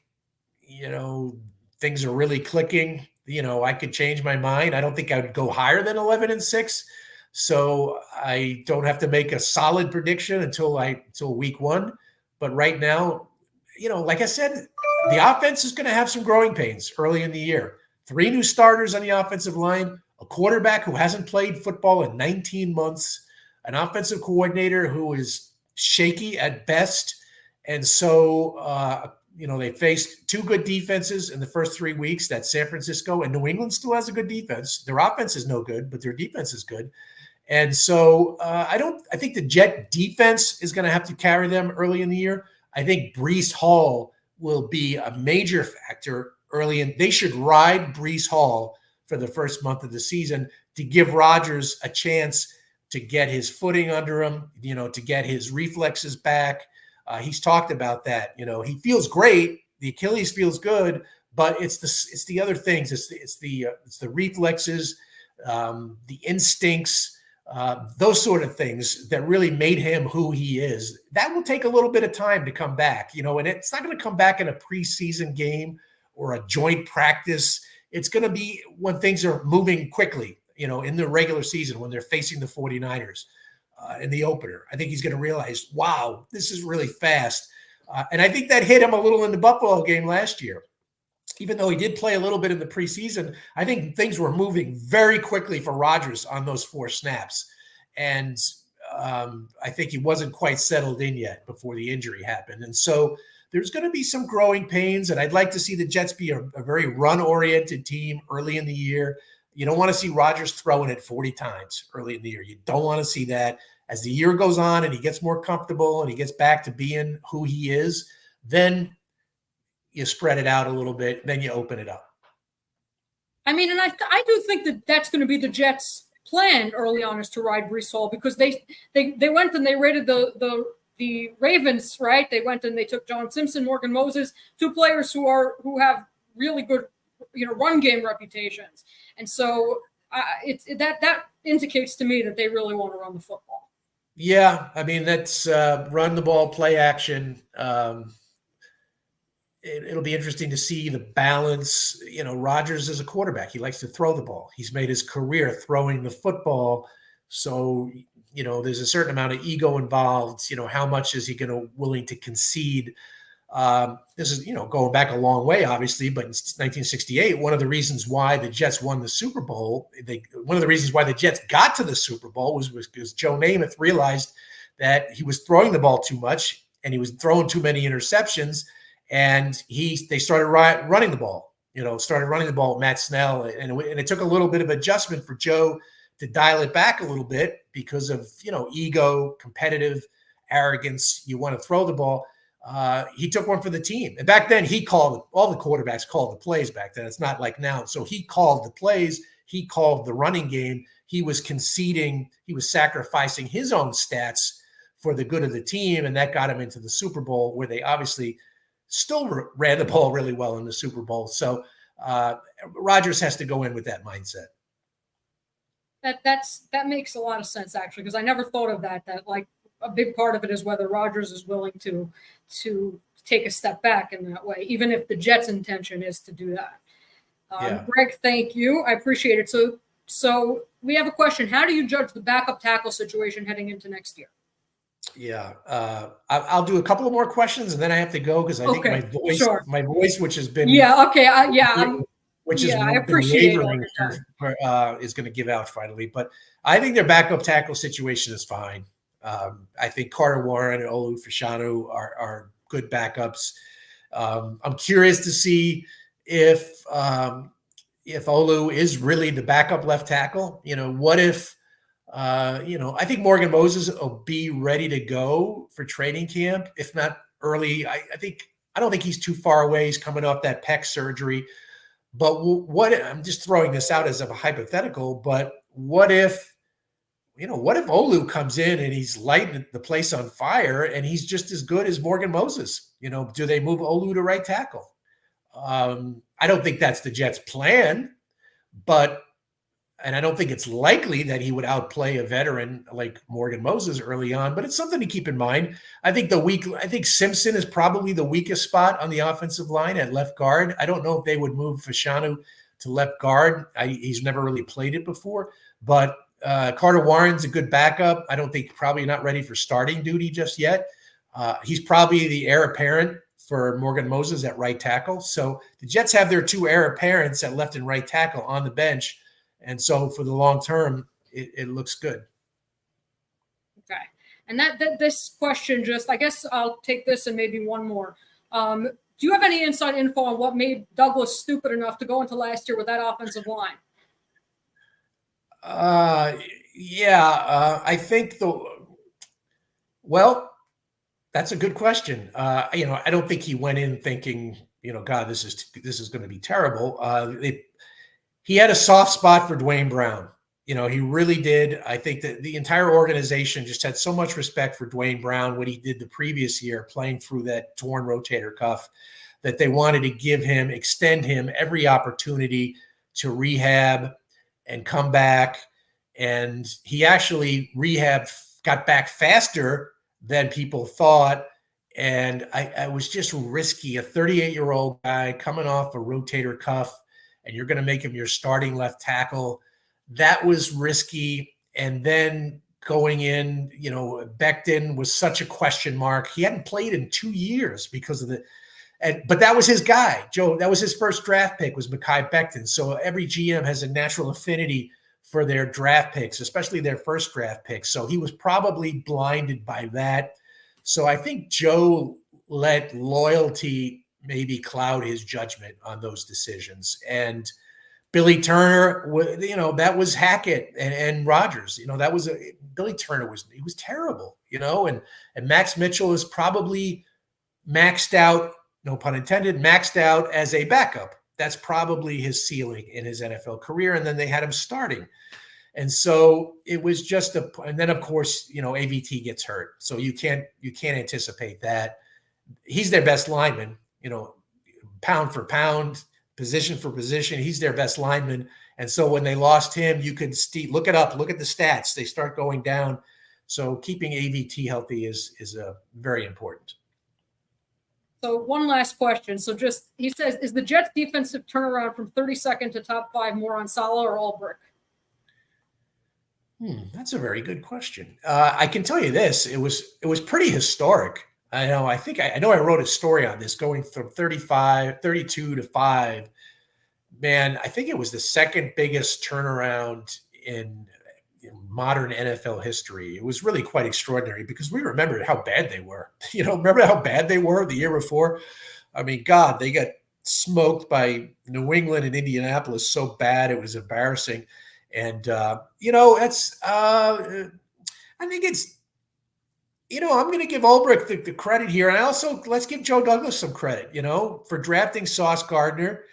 things are really clicking, I could change my mind. I don't think I would go higher than 11-6. So I don't have to make a solid prediction until week 1. But right now, like I said, the offense is going to have some growing pains early in the year. 3 new starters on the offensive line, a quarterback who hasn't played football in 19 months, an offensive coordinator who is shaky at best. And so, they faced 2 good defenses in the first 3 weeks. That's San Francisco, and New England still has a good defense. Their offense is no good, but their defense is good. And so I think the Jet defense is going to have to carry them early in the year. I think Bryce Hall will be a major factor early in. They should ride Bryce Hall for the first month of the season to give Rodgers a chance to get his footing under him, to get his reflexes back. He's talked about that. He feels great. The Achilles feels good, but it's the other things. It's the reflexes, the instincts, those sort of things that really made him who he is. That will take a little bit of time to come back, and it's not going to come back in a preseason game or a joint practice. It's going to be when things are moving quickly, in the regular season, when they're facing the 49ers in the opener. I think he's going to realize, wow, this is really fast. And I think that hit him a little in the Buffalo game last year. Even though he did play a little bit in the preseason, I think things were moving very quickly for Rodgers on those 4 snaps. And I think he wasn't quite settled in yet before the injury happened. And so there's going to be some growing pains, and I'd like to see the Jets be a very run-oriented team early in the year. You don't want to see Rodgers throwing it 40 times early in the year. You don't want to see that. As the year goes on and he gets more comfortable and he gets back to being who he is, then you spread it out a little bit, then you open it up. I mean, and I do think that that's going to be the Jets' plan early on, is to ride Bryce Hall, because they went and they raided the Ravens, right? They went and they took John Simpson, Morgan Moses, 2 players who have really good, run game reputations, and so that indicates to me that they really want to run the football. Yeah, I mean, that's run the ball, play action. It'll be interesting to see the balance. Rodgers is a quarterback. He likes to throw the ball. He's made his career throwing the football. So, there's a certain amount of ego involved. How much is he willing to concede? This is, going back a long way, obviously, but in 1968, one of the reasons why the Jets won the Super Bowl, one of the reasons why the Jets got to the Super Bowl was because Joe Namath realized that he was throwing the ball too much and he was throwing too many interceptions. And they started running the ball, with Matt Snell. And it took a little bit of adjustment for Joe to dial it back a little bit because of, ego, competitive arrogance. You want to throw the ball. He took one for the team. And back then all the quarterbacks called the plays back then. It's not like now. So he called the plays. He called the running game. he was conceding, he was sacrificing his own stats for the good of the team, and that got him into the Super Bowl, where they obviously still ran the ball really well in the Super Bowl. So Rodgers has to go in with that mindset. That makes a lot of sense, actually, because I never thought of that. That like a big part of it is whether Rodgers is willing to take a step back in that way, even if the Jets' intention is to do that. Greg, thank you. I appreciate it. So we have a question. How do you judge the backup tackle situation heading into next year? Yeah, I'll do a couple of more questions and then I have to go because I think my voice, which has been I appreciate wavering is going to give out finally. But I think their backup tackle situation is fine. I think Carter Warren and Olu Fashanu are good backups. I'm curious to see if Olu is really the backup left tackle. What if I think Morgan Moses will be ready to go for training camp, if not early. I don't think he's too far away. He's coming off that pec surgery. But I'm just throwing this out as a hypothetical, but what if Olu comes in and he's lighting the place on fire and he's just as good as Morgan Moses? Do they move Olu to right tackle? I don't think that's the Jets' plan, and I don't think it's likely that he would outplay a veteran like Morgan Moses early on, but it's something to keep in mind. I think Simpson is probably the weakest spot on the offensive line at left guard. I don't know if they would move Fashanu to left guard. He's never really played it before, but Carter Warren's a good backup. I don't think probably not ready for starting duty just yet. He's probably the heir apparent for Morgan Moses at right tackle. So the Jets have their two heir apparents at left and right tackle on the bench. And so for the long term, it looks good. Okay. And this question I guess I'll take this and maybe one more. Do you have any inside info on what made Douglas stupid enough to go into last year with that offensive line? I think that's a good question. I don't think he went in thinking, God, this is going to be terrible. He had a soft spot for Dwayne Brown. He really did. I think that the entire organization just had so much respect for Dwayne Brown, what he did the previous year, playing through that torn rotator cuff, that they wanted to extend him every opportunity to rehab and come back. And he actually got back faster than people thought. And I was just risky, a 38-year-old guy coming off a rotator cuff, and you're going to make him your starting left tackle. That was risky. And then going in, Becton was such a question mark. He hadn't played in 2 years because of but that was his guy, Joe. That was his first draft pick, was Mekhi Becton. So every GM has a natural affinity for their draft picks, especially their first draft picks. So he was probably blinded by that. So I think Joe let loyalty maybe cloud his judgment on those decisions. And Billy Turner, that was Hackett and Rodgers. Billy Turner was terrible, and Max Mitchell is probably maxed out, no pun intended, maxed out as a backup. That's probably his ceiling in his NFL career. And then they had him starting. And so it was just and then of course, AVT gets hurt. So you can't anticipate that. He's their best lineman, pound for pound, position for position. He's their best lineman. And so when they lost him, you could look it up, look at the stats. They start going down. So keeping AVT healthy is very important. So one last question. So he says, is the Jets defensive turnaround from 32nd to top 5 more on Saleh or Ulbrich? That's a very good question. I can tell you this: it was pretty historic. I know I wrote a story on this, going from 32 to 5. Man, I think it was the second biggest turnaround in modern NFL history. It was really quite extraordinary because we remembered how bad they were. Remember how bad they were the year before? I mean, God, they got smoked by New England and Indianapolis so bad it was embarrassing. And that's I think it's I'm going to give Ulbrich the credit here, and also let's give Joe Douglas some credit, for drafting Sauce Gardner.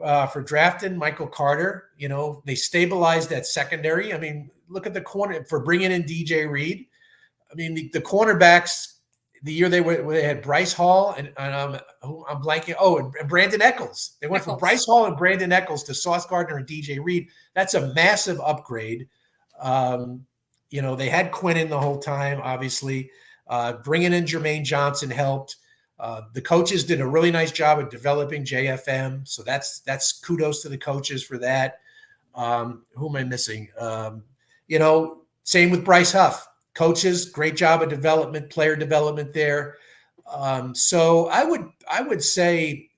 for drafting Michael Carter. You know, they stabilized that secondary. I mean, look at the corner for bringing in DJ Reed. I mean, the cornerbacks, the year they had Bryce Hall and I'm blanking. Oh, and Brandon Eccles. They went from Bryce Hall and Brandon Eccles to Sauce Gardner and DJ Reed. That's a massive upgrade. You know, they had Quinn in the whole time, obviously. Bringing in Jermaine Johnson helped. The coaches did a really nice job of developing JFM. So that's kudos to the coaches for that. Who am I missing? You know, same with Bryce Huff. Coaches, great job of development, player development there. So I would say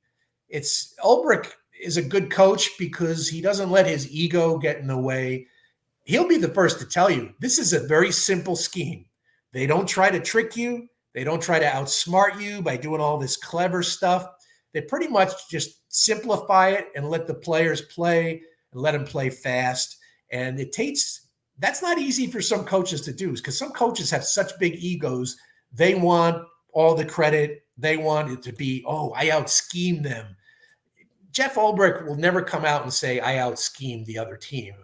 it's Ulbrich is a good coach because he doesn't let his ego get in the way. He'll be the first to tell you this is a very simple scheme. They don't try to trick you. They don't try to outsmart you by doing all this clever stuff. They pretty much just simplify it and let the players play and let them play fast. And that's not easy for some coaches to do because some coaches have such big egos. They want all the credit. They want it to be, oh, I out-schemed them. Jeff Ulbrich will never come out and say, I out-schemed the other team.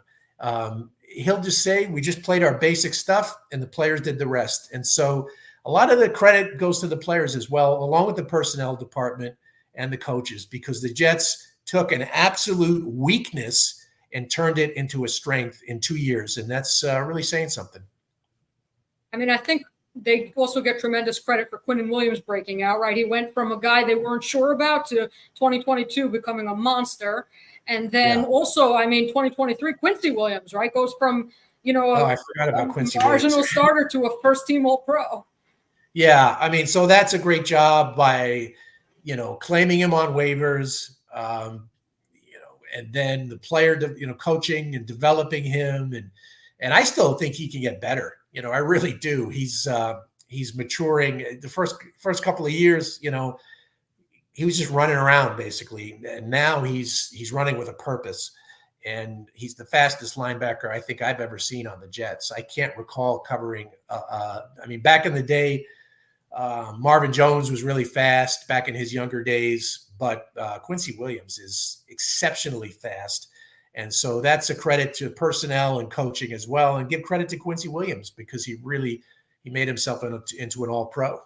He'll just say, we just played our basic stuff and the players did the rest. And so a lot of the credit goes to the players as well, along with the personnel department and the coaches, because the Jets took an absolute weakness and turned it into a strength in 2 years. And that's really saying something. I mean, I think they also get tremendous credit for Quinnen Williams breaking out, right? He went from a guy they weren't sure about to 2022 becoming a monster. And then also, I mean, 2023, Quincy Williams, right? Goes from, you know, I forgot about Quincy marginal Williams. starter to a first-team All-Pro. Yeah, I mean, so that's a great job by, you know, claiming him on waivers, you know, and then the player, you know, coaching and developing him. And I still think he can get better. You know, I really do. He's maturing. The first couple of years, you know, he was just running around basically. And now he's running with a purpose. And he's the fastest linebacker I think I've ever seen on the Jets. I can't recall covering. I mean, back in the day, Marvin Jones was really fast back in his younger days, but Quincy Williams is exceptionally fast. And so that's a credit to personnel and coaching as well. And give credit to Quincy Williams because he made himself into an All-Pro.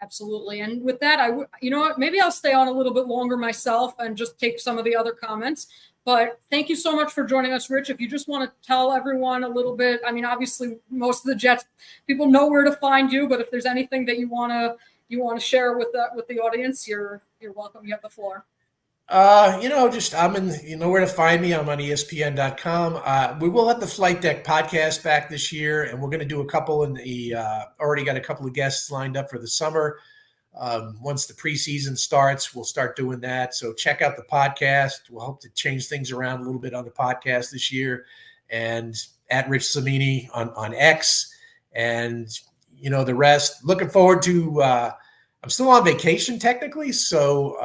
Absolutely. And with that, you know what, maybe I'll stay on a little bit longer myself and just take some of the other comments. But thank you so much for joining us, Rich. If you just want to tell everyone a little bit, I mean, obviously most of the Jets people know where to find you, but if there's anything that you want to share with the audience, you're welcome. You have the floor. You know, you know where to find me. I'm on ESPN.com. We will have the Flight Deck podcast back this year, and we're going to do a couple already got a couple of guests lined up for the summer. Once the preseason starts, we'll start doing that. So check out the podcast. We'll hope to change things around a little bit on the podcast this year. And at Rich Cimini on X, and you know the rest. Looking forward to. I'm still on vacation technically, so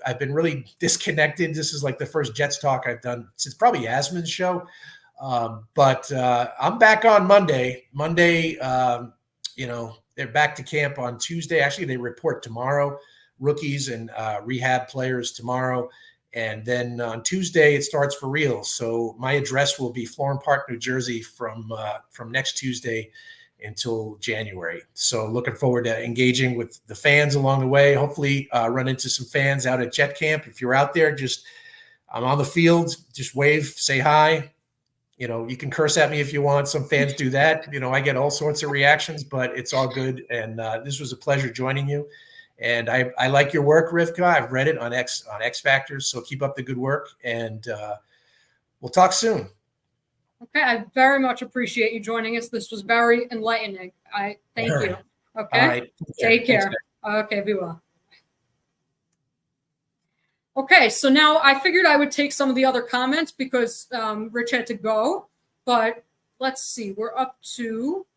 I've been really disconnected. This is like the first Jets talk I've done since probably Yasmin's show. But I'm back on Monday. You know, they're back to camp on Tuesday. Actually, they report tomorrow, rookies and rehab players tomorrow. And then on Tuesday, it starts for real. So my address will be Florham Park, New Jersey from next Tuesday until January. So looking forward to engaging with the fans along the way. Hopefully run into some fans out at Jet Camp. If you're out there, I'm on the field, just wave, say hi. You know, you can curse at me if you want. Some fans do that. You know, I get all sorts of reactions, but it's all good. And this was a pleasure joining you. And I like your work, Rivka. I've read it on X Factors. So keep up the good work. And we'll talk soon. Okay, I very much appreciate you joining us. This was very enlightening. I thank you. Okay, all right. Take care. Okay, be well. Okay, so now I figured I would take some of the other comments because Rich had to go. But let's see, we're up to.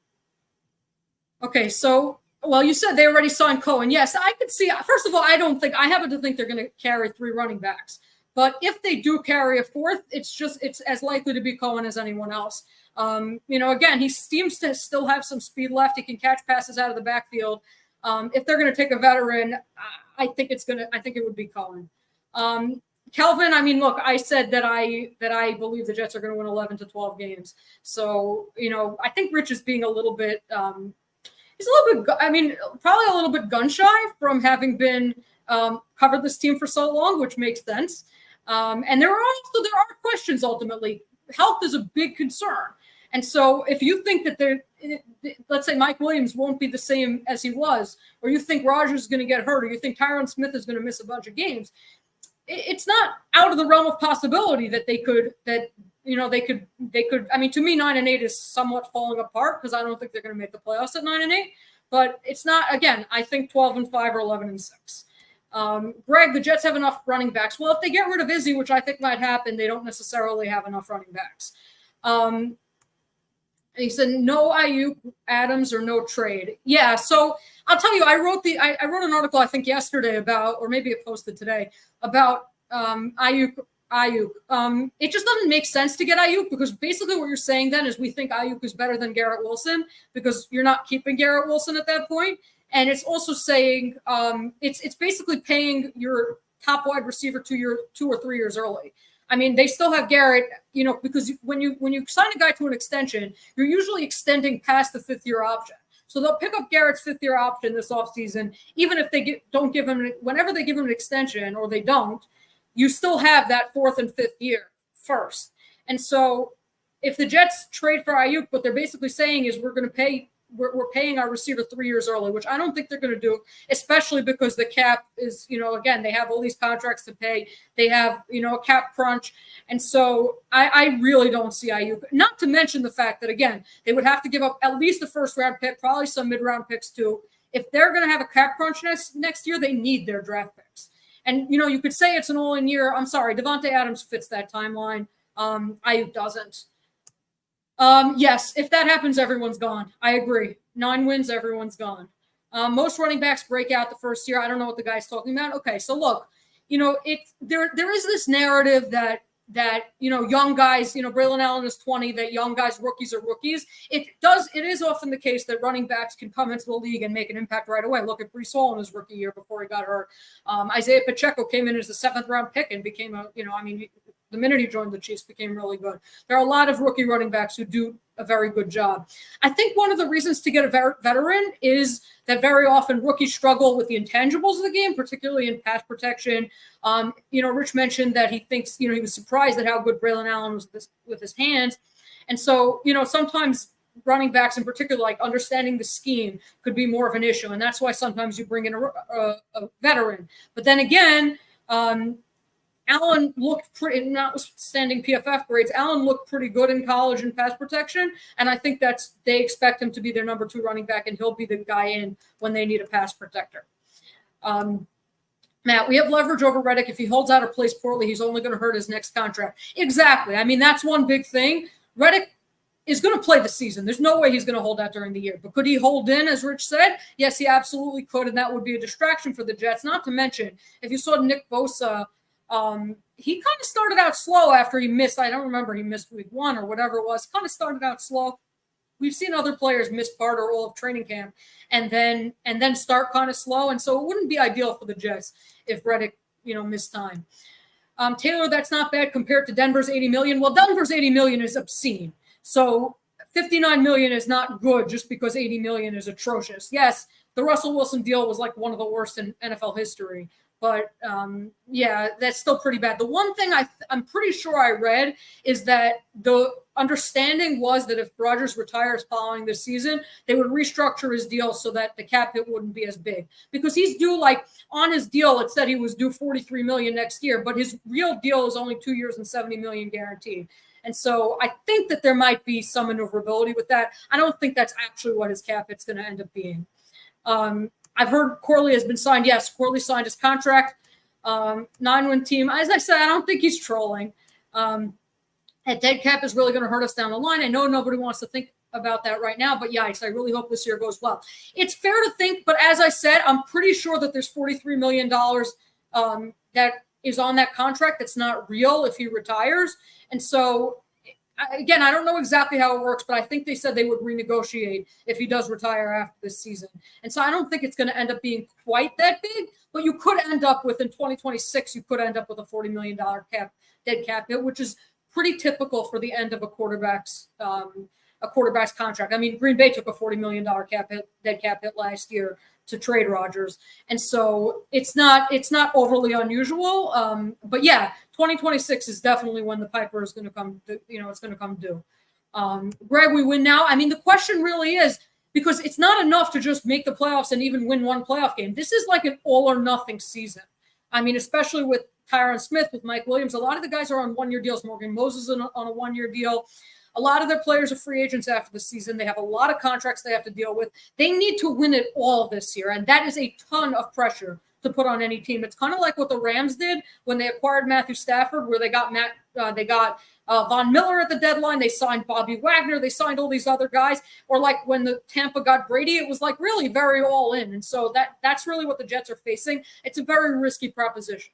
Okay, so well, you said they already signed Cohen. Yes, I could see. First of all, I happen to think they're going to carry 3 running backs. But if they do carry a 4th, it's as likely to be Cohen as anyone else. You know, again, he seems to still have some speed left. He can catch passes out of the backfield. If they're going to take a veteran, I think it would be Cohen. Kelvin, I mean, look, I said that I believe the Jets are going to win 11 to 12 games. So, I think Rich is being a little bit he's a little bit, I mean, probably a little bit gun shy from having been covered this team for so long, which makes sense. And there are questions ultimately. Health is a big concern. And so if you think that let's say Mike Williams won't be the same as he was, or you think Rodgers is going to get hurt, or you think Tyron Smith is going to miss a bunch of games, it's not out of the realm of possibility that they could, I mean, to me, 9-8 is somewhat falling apart because I don't think they're going to make the playoffs at 9-8, but it's not, again, I think 12-5 or 11-6. Greg, the Jets have enough running backs. Well, if they get rid of Izzy, which I think might happen, they don't necessarily have enough running backs. He said no Ayuk, Adams, or no trade. Yeah, so I'll tell you, I wrote an article I think yesterday about, or maybe it posted today, about Ayuk. It just doesn't make sense to get Ayuk because basically what you're saying then is we think Ayuk is better than Garrett Wilson because you're not keeping Garrett Wilson at that point. And it's also saying it's basically paying your top wide receiver 2 or 3 years early. I mean, they still have Garrett, because when you sign a guy to an extension, you're usually extending past the 5th-year option. So they'll pick up Garrett's 5th-year option this offseason, even if they don't give him whenever they give him an extension or they don't, you still have that 4th and 5th year first. And so if the Jets trade for Ayuk, what they're basically saying is we're paying our receiver 3 years early, which I don't think they're going to do, especially because the cap is, again, they have all these contracts to pay. They have, a cap crunch. And so I really don't see Ayuk, not to mention the fact that, again, they would have to give up at least a first-round pick, probably some mid-round picks too. If they're going to have a cap crunch next year, they need their draft picks. And, you could say it's an all-in year. I'm sorry, Devontae Adams fits that timeline. Ayuk doesn't. Yes, if that happens, everyone's gone. I agree. 9 wins, everyone's gone. Most running backs break out the first year. I don't know what the guy's talking about. Okay, so look, there is this narrative that young guys, Braylon Allen is 20, that young guys, rookies are rookies. It is often the case that running backs can come into the league and make an impact right away. Look at Bryce Hall in his rookie year before he got hurt. Isaiah Pacheco came in as the 7th round pick and became the minute he joined the Chiefs, became really good. There are a lot of rookie running backs who do a very good job. I think one of the reasons to get a veteran is that very often rookies struggle with the intangibles of the game, particularly in pass protection. Rich mentioned that he thinks, he was surprised at how good Braylon Allen was with his hands. And so, sometimes running backs in particular, like understanding the scheme could be more of an issue. And that's why sometimes you bring in a veteran. But then again, Allen looked pretty, notwithstanding PFF grades, Allen looked pretty good in college in pass protection. And I think they expect him to be their number 2 running back, and he'll be the guy in when they need a pass protector. Matt, we have leverage over Reddick. If he holds out or plays poorly, he's only going to hurt his next contract. Exactly. I mean, that's one big thing. Reddick is going to play the season. There's no way he's going to hold out during the year. But could he hold in, as Rich said? Yes, he absolutely could, and that would be a distraction for the Jets. Not to mention, if you saw Nick Bosa, he kind of started out slow after he missed. I don't remember, he missed week 1 or whatever it was. Kind of started out slow. We've seen other players miss part or all of training camp and then start kind of slow. And so it wouldn't be ideal for the Jets if Reddick, missed time. Taylor, that's not bad compared to Denver's $80 million. Well, Denver's $80 million is obscene. So $59 million is not good just because $80 million is atrocious. Yes, the Russell Wilson deal was like one of the worst in NFL history. But, that's still pretty bad. The one thing I'm pretty sure I read is that the understanding was that if Rodgers retires following this season, they would restructure his deal so that the cap hit wouldn't be as big. Because he's due, on his deal, it said he was due $43 million next year, but his real deal is only 2 years and $70 million guaranteed. And so I think that there might be some maneuverability with that. I don't think that's actually what his cap hit's going to end up being. I've heard Corley has been signed. Yes, Corley signed his contract. 9-win team. As I said, I don't think he's trolling. That dead cap is really going to hurt us down the line. I know nobody wants to think about that right now, but yikes, I really hope this year goes well. It's fair to think, but as I said, I'm pretty sure that there's $43 million that is on that contract that's not real if he retires. And so again, I don't know exactly how it works, but I think they said they would renegotiate if he does retire after this season. And so I don't think it's going to end up being quite that big, but you could end up with, in 2026, you could end up with a $40 million dead cap hit, which is pretty typical for the end of a quarterback's contract. I mean, Green Bay took a $40 million dead cap hit last year to trade Rodgers. And so it's not overly unusual. But yeah, 2026 is definitely when the Piper is going to come, it's going to come due. Greg, we win now. I mean, the question really is, because it's not enough to just make the playoffs and even win one playoff game. This is like an all or nothing season. I mean, especially with Tyron Smith, with Mike Williams, a lot of the guys are on one-year deals. Morgan Moses on a one-year deal. A lot of their players are free agents after the season. They have a lot of contracts they have to deal with. They need to win it all this year, and that is a ton of pressure to put on any team. It's kind of like what the Rams did when they acquired Matthew Stafford, where they got Von Miller at the deadline. They signed Bobby Wagner. They signed all these other guys. Or like when the Tampa got Brady, it was like really very all in. And so that's really what the Jets are facing. It's a very risky proposition.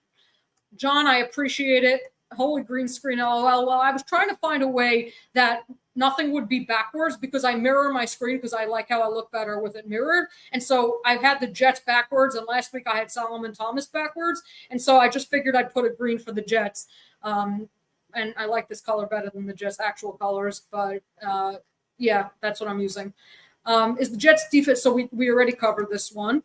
John, I appreciate it. Holy green screen, LOL. Well, I was trying to find a way that nothing would be backwards because I mirror my screen because I like how I look better with it mirrored. And so I've had the Jets backwards, and last week I had Solomon Thomas backwards. And so I just figured I'd put a green for the Jets. And I like this color better than the Jets' actual colors. But, yeah, that's what I'm using. Is the Jets defense – so we already covered this one.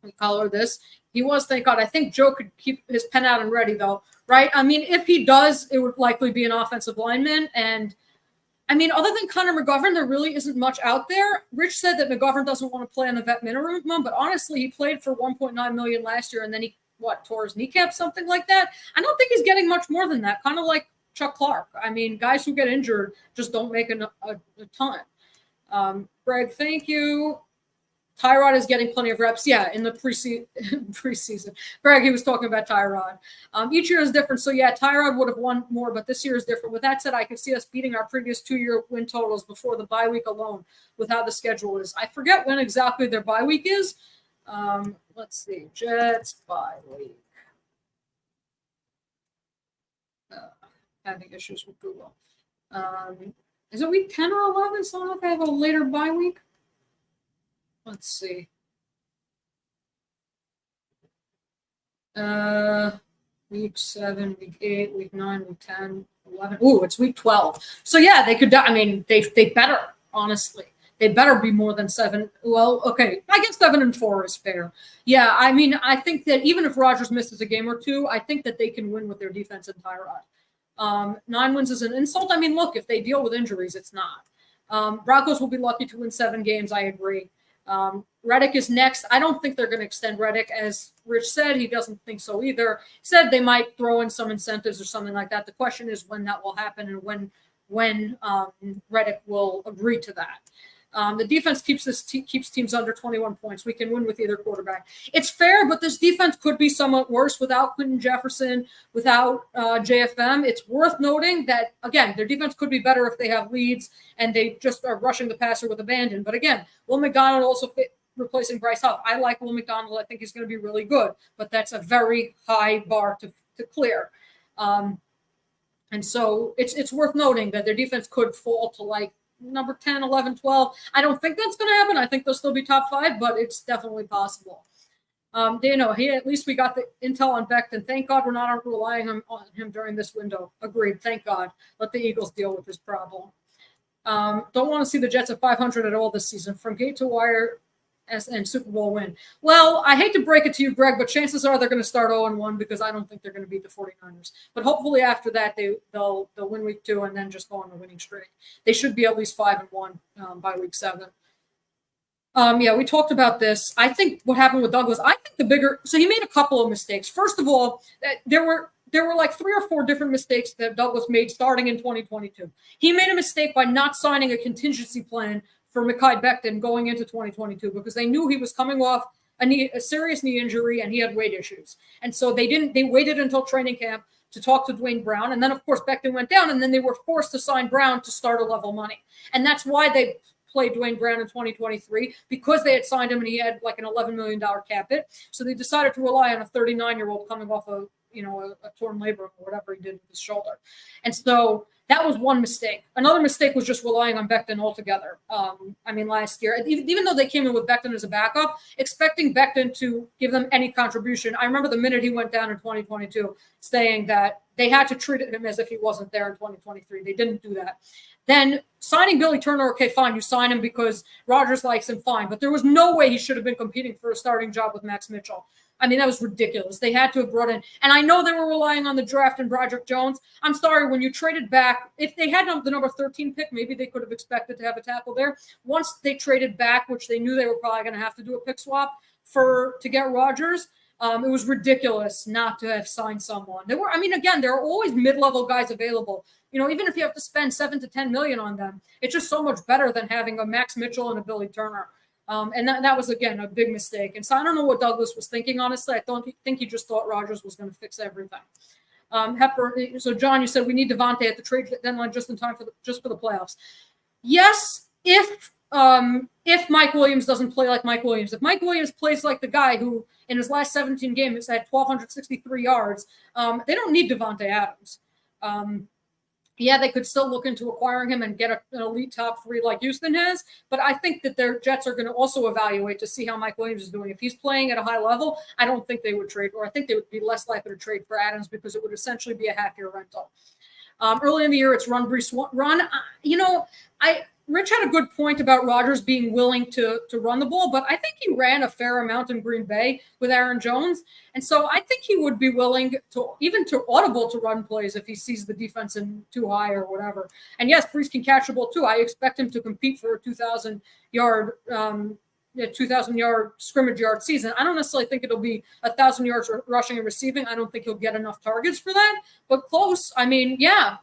We color this. He was, thank God. I think Joe could keep his pen out and ready, though, right? I mean, if he does, it would likely be an offensive lineman. And, I mean, other than Connor McGovern, there really isn't much out there. Rich said that McGovern doesn't want to play on the vet minimum, but honestly, he played for $1.9 million last year, and then he, tore his kneecap, something like that. I don't think he's getting much more than that, kind of like Chuck Clark. I mean, guys who get injured just don't make a ton. Greg, thank you. Tyrod is getting plenty of reps. Yeah, in the preseason. Greg, he was talking about Tyrod. Each year is different. So, yeah, Tyrod would have won more, but this year is different. With that said, I can see us beating our previous 2-year win totals before the bye week alone with how the schedule is. I forget when exactly their bye week is. Let's see. Jets bye week. Having issues with Google. Is it week 10 or 11? So I don't know if I have a later bye week. Let's see. Week 7, week 8, week 9, week 10, 11. Ooh, it's week 12. So yeah, they could. I mean, they better, honestly. They better be more than 7. Well, okay, I guess 7-4 is fair. Yeah, I mean, I think that even if Rodgers misses a game or two, I think that they can win with their defense and Tyrod. 9 wins is an insult. I mean, look, if they deal with injuries, it's not. Broncos will be lucky to win 7 games. I agree. Reddick is next. I don't think they're going to extend Reddick. As Rich said, he doesn't think so either. He said they might throw in some incentives or something like that. The question is when that will happen and when Reddick will agree to that. The defense keeps teams under 21 points. We can win with either quarterback. It's fair, but this defense could be somewhat worse without Quentin Jefferson, without JFM. It's worth noting that, again, their defense could be better if they have leads and they just are rushing the passer with abandon. But again, Will McDonald also replacing Bryce Huff. I like Will McDonald. I think he's going to be really good, but that's a very high bar to clear. And so it's worth noting that their defense could fall to like number 10, 11, 12. I don't think that's going to happen. I think they'll still be top 5, but it's definitely possible. Dano, at least we got the intel on Becton. Thank God we're not relying on him during this window. Agreed. Thank God. Let the Eagles deal with this problem. Don't want to see the Jets at 500 at all this season. From gate to wire and Super Bowl win. Well, I hate to break it to you, Greg, but chances are they're going to start 0-1 because I don't think they're going to beat the 49ers. But hopefully after that, they'll win week 2 and then just go on a winning streak. They should be at least 5-1 by week 7. Yeah, we talked about this. I think what happened with Douglas, I think so he made a couple of mistakes. First of all, there were like 3 or 4 different mistakes that Douglas made starting in 2022. He made a mistake by not signing a contingency plan for Mekhi Becton going into 2022 because they knew he was coming off a serious knee injury and he had weight issues. And so they waited until training camp to talk to Dwayne Brown. And then, of course, Becton went down, and then they were forced to sign Brown to starter level money. And that's why they played Dwayne Brown in 2023, because they had signed him and he had like an $11 million cap hit. So they decided to rely on a 39-year-old coming off a torn labrum or whatever he did with his shoulder. And so That was one mistake. Another mistake was just relying on Becton altogether. Last year, even though they came in with Becton as a backup, expecting Becton to give them any contribution. I remember the minute he went down in 2022 saying that they had to treat him as if he wasn't there in 2023. They didn't do that. Then signing Billy Turner, okay, fine. You sign him because Rodgers likes him, fine. But there was no way he should have been competing for a starting job with Max Mitchell. That was ridiculous. They had to have brought in, and I know they were relying on the draft and Broderick Jones. I'm sorry, when you traded back, if they had the number 13 pick, maybe they could have expected to have a tackle there. Once they traded back, which they knew they were probably going to have to do a pick swap to get Rodgers, it was ridiculous not to have signed someone. There are always mid-level guys available. Even if you have to spend $7 to $10 million on them, it's just so much better than having a Max Mitchell and a Billy Turner. And that was, again, a big mistake. And so I don't know what Douglas was thinking, honestly. I don't think he just thought Rodgers was going to fix everything. So, John, you said we need Devontae at the trade deadline just in time for the playoffs. Yes, if Mike Williams doesn't play like Mike Williams. If Mike Williams plays like the guy who in his last 17 games had 1,263 yards, they don't need Devontae Adams. They could still look into acquiring him and get an elite top 3 like Houston has. But I think that their Jets are going to also evaluate to see how Mike Williams is doing. If he's playing at a high level, I don't think they would trade, or I think they would be less likely to trade for Adams because it would essentially be a half-year rental. Early in the year, it's run, Bryce, run. Rich had a good point about Rodgers being willing to run the ball, but I think he ran a fair amount in Green Bay with Aaron Jones. And so I think he would be willing to audible to run plays if he sees the defense in too high or whatever. And yes, Bryce can catch the ball too. I expect him to compete for a 2,000-yard scrimmage yard season. I don't necessarily think it'll be 1,000 yards rushing and receiving. I don't think he'll get enough targets for that, but close.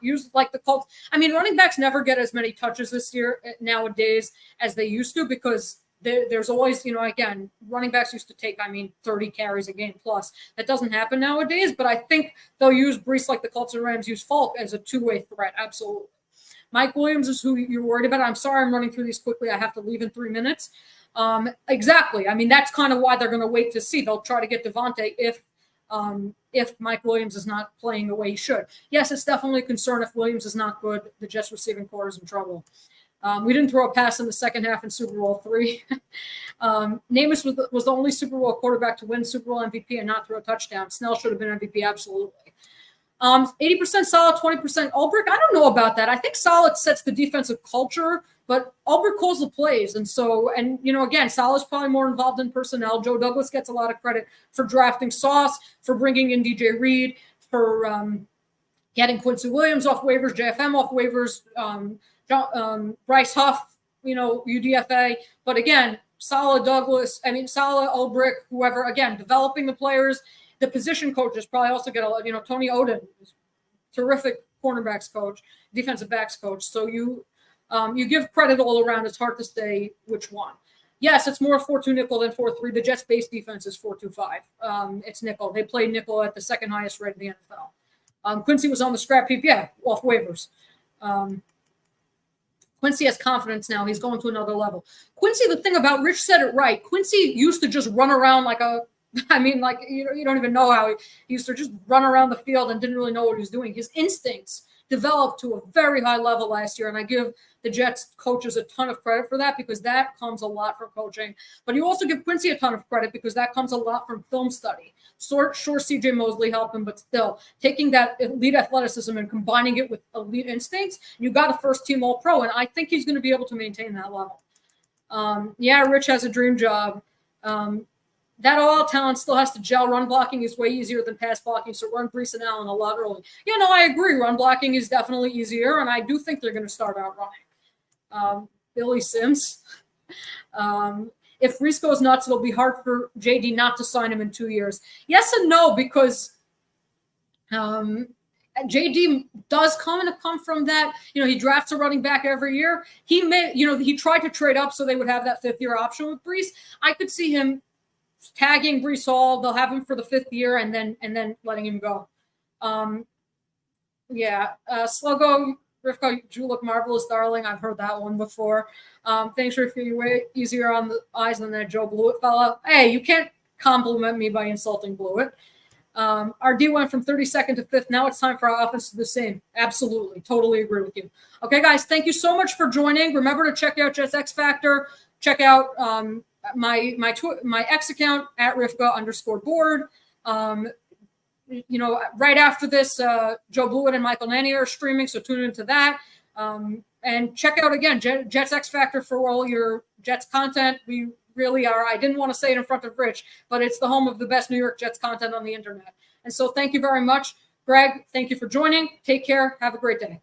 Use like the Colts. Running backs never get as many touches this year nowadays as they used to because there's always, again, running backs used to take, 30 carries a game plus. That doesn't happen nowadays, but I think they'll use Bryce like the Colts and Rams use Falk as a two-way threat. Absolutely. Mike Williams is who you're worried about. I'm sorry I'm running through these quickly. I have to leave in 3 minutes. Exactly. That's kind of why they're going to wait to see. They'll try to get Devontae if Mike Williams is not playing the way he should. Yes, it's definitely a concern if Williams is not good. The Jets receiving core is in trouble. We didn't throw a pass in the second half in Super Bowl III. Namath was the only Super Bowl quarterback to win Super Bowl MVP and not throw a touchdown. Snell should have been MVP, absolutely. 80% Solid, 20% Ulbrich. I don't know about that. I think Solid sets the defensive culture, but Ulbrich calls the plays. And again, Solid's probably more involved in personnel. Joe Douglas gets a lot of credit for drafting Sauce, for bringing in DJ Reed, for getting Quincy Williams off waivers, JFM off waivers, Bryce Huff, UDFA. But again, Solid Douglas, Solid Ulbrich, whoever, again, developing the players. The position coaches probably also get a lot, Tony Oden, terrific cornerbacks coach, defensive backs coach. So you give credit all around. It's hard to say which one. Yes, it's more 4-2 nickel than 4-3. The Jets' base defense is 4-2-5. It's nickel. They play nickel at the second highest rate in the NFL. Quincy was on the scrap heap, off waivers. Quincy has confidence now. He's going to another level. Quincy, the thing about Rich said it right. Quincy used to just run around like you don't even know how he used to just run around the field and didn't really know what he was doing. His instincts developed to a very high level last year, and I give the Jets coaches a ton of credit for that because that comes a lot from coaching. But you also give Quincy a ton of credit because that comes a lot from film study. Sure, C.J. Mosley helped him, but still, taking that elite athleticism and combining it with elite instincts, you got a first-team All-Pro, and I think he's going to be able to maintain that level. Rich has a dream job. That all talent still has to gel. Run blocking is way easier than pass blocking, so run Bryce and Allen a lot early. I agree. Run blocking is definitely easier, and I do think they're going to start out running. Billy Sims. If Reese goes nuts, it'll be hard for JD not to sign him in 2 years. Yes and no, because JD does come from that. He drafts a running back every year. He may, he tried to trade up so they would have that 5th-year option with Bryce. I could see him tagging Bryce Hall. They'll have him for the 5th year and then letting him go. Sluggo, Rivka, you look marvelous, darling. I've heard that one before. Thanks, Rivka. You're way easier on the eyes than that Joe Blewett fella. Hey, you can't compliment me by insulting Blewett. Our D went from 32nd to 5th. Now it's time for our offense to do the same. Absolutely. Totally agree with you. Okay, guys, thank you so much for joining. Remember to check out Jets X Factor. Check out my X account at Rivka_Boord. Right after this, Joe Blewett and Michael Nanny are streaming, so tune into that. And check out, again, Jets X Factor for all your Jets content. We really are. I didn't want to say it in front of Rich, but it's the home of the best New York Jets content on the internet. And so thank you very much. Greg, thank you for joining. Take care. Have a great day.